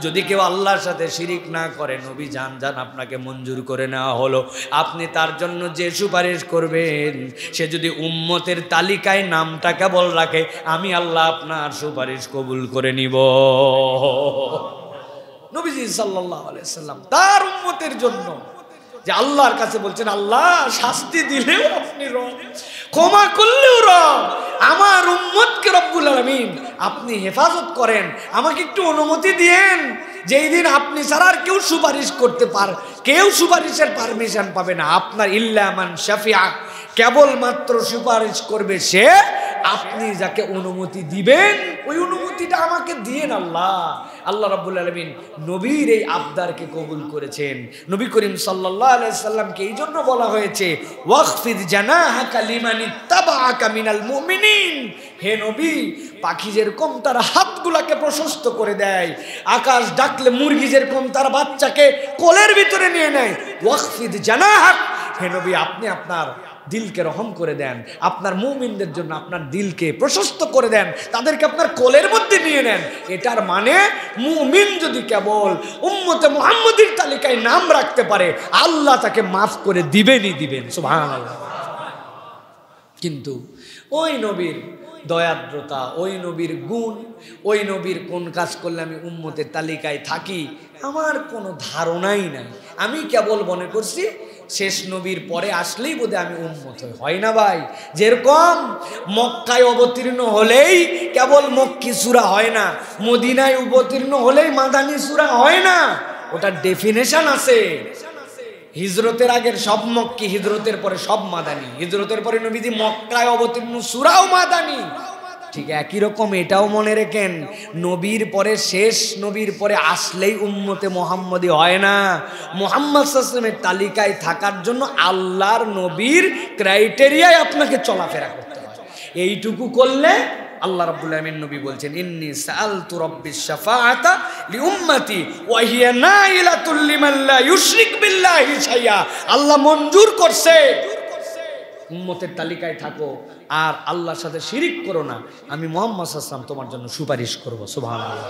যদি কেউ আল্লাহর সাথে শিরিক না করে, নবী জান আপনাকে মঞ্জুর করে নেওয়া হলো। আপনি তার জন্য যে সুপারিশ করবেন, সে যদি উম্মতের তালিকায় নামটা কেবল রাখে, আমি আল্লাহ আপনার সুপারিশ কবুল করে নিব। নবীজি সাল্লাল্লাহু আলাইহি ওয়াসাল্লাম তার উম্মতের জন্য যে আল্লাহর কাছে বলছেন, আল্লাহ শাস্তি দিলেও আপনি ক্ষমা করলেও রব, আমার উম্মতকে রব্বুল আলামিন আপনি হেফাজত করেন, আমাকে একটু অনুমতি দিয়েন, যেই দিন আপনি ছাড়া আর কেউ সুপারিশ করতে কেউ সুপারিশের পারমিশন পাবে না আপনার, ইল্লা মান শাফিআ, কেবলমাত্র সুপারিশ করবে সে, আপনি যাকে অনুমতি দিবেন ওই অনুমতিটা আমাকে দিয়েন আল্লাহ। আল্লাহ রাব্বুল আলামিন নবীর এই আবদারকে কবুল করেছেন। নবী করিম সাল্লাল্লাহু আলাইহি সাল্লামকে এই জন্য বলা হয়েছে ওয়াখফিদ জানাহাকা লিমান ইত্তাবাআকা মিনাল মুমিনিন, হে নবী, পাখি যেরকম তার হাতগুলাকে প্রশস্ত করে দেয়, আকাশ ডাকলে মুরগি যেরকম তার বাচ্চাকে কোলের ভিতরে নিয়ে নেয়, ওয়াখফিদ জানাহাক, হে নবী আপনি আপনার দিলকে রহম করে দেন, আপনার মুমিনদের জন্য আপনার দিলকে প্রশস্ত করে দেন, তাদেরকে আপনার কোলের মধ্যে নিয়ে নেন। এটার মানে মুমিন যদি কেবল উম্মতে মুহাম্মদীর তালিকায় নাম রাখতে পারে, আল্লাহ তাকে মাফ করে দিবেন। সুবহানাল্লাহ। কিন্তু ওই নবীর দয়াদ্রতা, ওই নবীর গুণ, ওই নবীর কোন কাজ করলে আমি উম্মতের তালিকায় থাকি আমার কোনো ধারণাই নাই। আমি কেবল মনে করছি শেষ নবীর পরে আসলেই বোধহয় আমি উম্মত হয় না ভাই। যেরকম মক্কায় অবতীর্ণ হলেই কেবল মক্কি সূরা হয় না, মদিনায় অবতীর্ণ হলেই মাদানী সূরা হয় না, ওটার ডেফিনেশন আছে। হিজরতের আগের সব মক্কি, হিজরতের পরে সব মাদানী, হিজরতের পরে নবীজি মক্কায় অবতীর্ণ সূরাও মাদানী। ঠিক একই রকম এটাও মনে রাখেন, নবীর পরে শেষ নবীর পরে আসলেই উম্মতে মুহাম্মদী হয় না। মুহাম্মদ সাল্লাল্লাহু আলাইহি ওয়াসাল্লামের তালিকায় থাকার জন্য আল্লাহর নবীর ক্রাইটেরিয়ায় আপনাকে চলাফেরা করতে হয়। এইটুকু করলে আল্লাহ রাব্বুল আলামিন নবী বলছেন ইন্নী সাআলতু রাব্বিশ শাফাআতা লিউম্মতি ওয়া হিয়া নাইলাতুল লিমান লা ইউশরিক বিল্লাহি শাইআ। আল্লাহ মঞ্জুর করছে উম্মতের তালিকায় থাকো আর আল্লাহর সাথে শিরিক করো না, আমি মুহাম্মদ সাল্লাল্লাহু আলাইহি ওয়াসাল্লাম তোমার জন্য সুপারিশ করব। সুবহানাল্লাহ।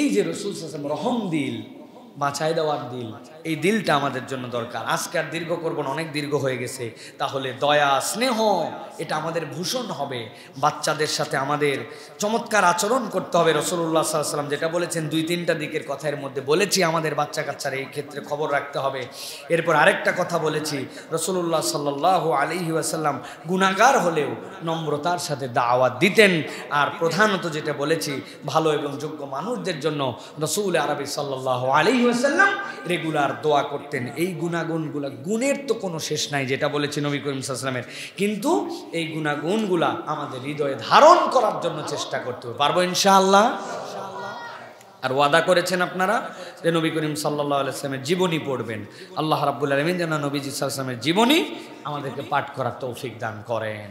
এই যে রাসূল সাল্লাল্লাহু আলাইহি ওয়াসাল্লাম রহম দিল, বাঁচাই দেওয়ার দিল, এই দিলটা আমাদের জন্য দরকার। আজকে আর দীর্ঘ করবো না, অনেক দীর্ঘ হয়ে গেছে। তাহলে দয়া স্নেহ এটা আমাদের ভূষণ হবে। বাচ্চাদের সাথে আমাদের চমৎকার আচরণ করতে হবে। রাসূলুল্লাহ সাল্লাল্লাহু আলাইহি ওয়াসাল্লাম যেটা বলেছেন, 2-3টা দিকের কথা এর মধ্যে বলেছি, আমাদের বাচ্চা কাচ্চার এই ক্ষেত্রে খবর রাখতে হবে। এরপর আরেকটা কথা বলেছি, রাসূলুল্লাহ সাল্লাল্লাহু আলাইহি ওয়াসাল্লাম গুনাহগার হলেও নম্রতার সাথে দাওয়াত দিতেন। আর প্রধানত যেটা বলেছি, ভালো এবং যোগ্য মানুষদের জন্য রাসূল আরবি সাল্লাল্লাহু আলাইহি ওয়াসাল্লাম রেগুলার দোয়া করতেন। এই গুণাগুণগুলা, গুণের তো কোনো শেষ নাই, যেটা বলেছি নবী করিম সাল্লাল্লাহু আলাইহি ওয়াসাল্লামের, কিন্তু এই গুণাগুণগুলা আমাদের হৃদয়ে ধারণ করার জন্য চেষ্টা করতে হবে। পারবো ইনশাআল্লাহ? আর ওয়াদা করেছেন আপনারা যে নবী করিম সাল্লাল্লাহু আলাইহি ওয়াসাল্লামের জীবনী পড়বেন। আল্লাহ রাব্বুল আলামিন যেন নবীজি সাল্লাল্লাহু আলাইহি ওয়াসাল্লামের জীবনী আমাদেরকে পাঠ করার তৌফিক দান করেন।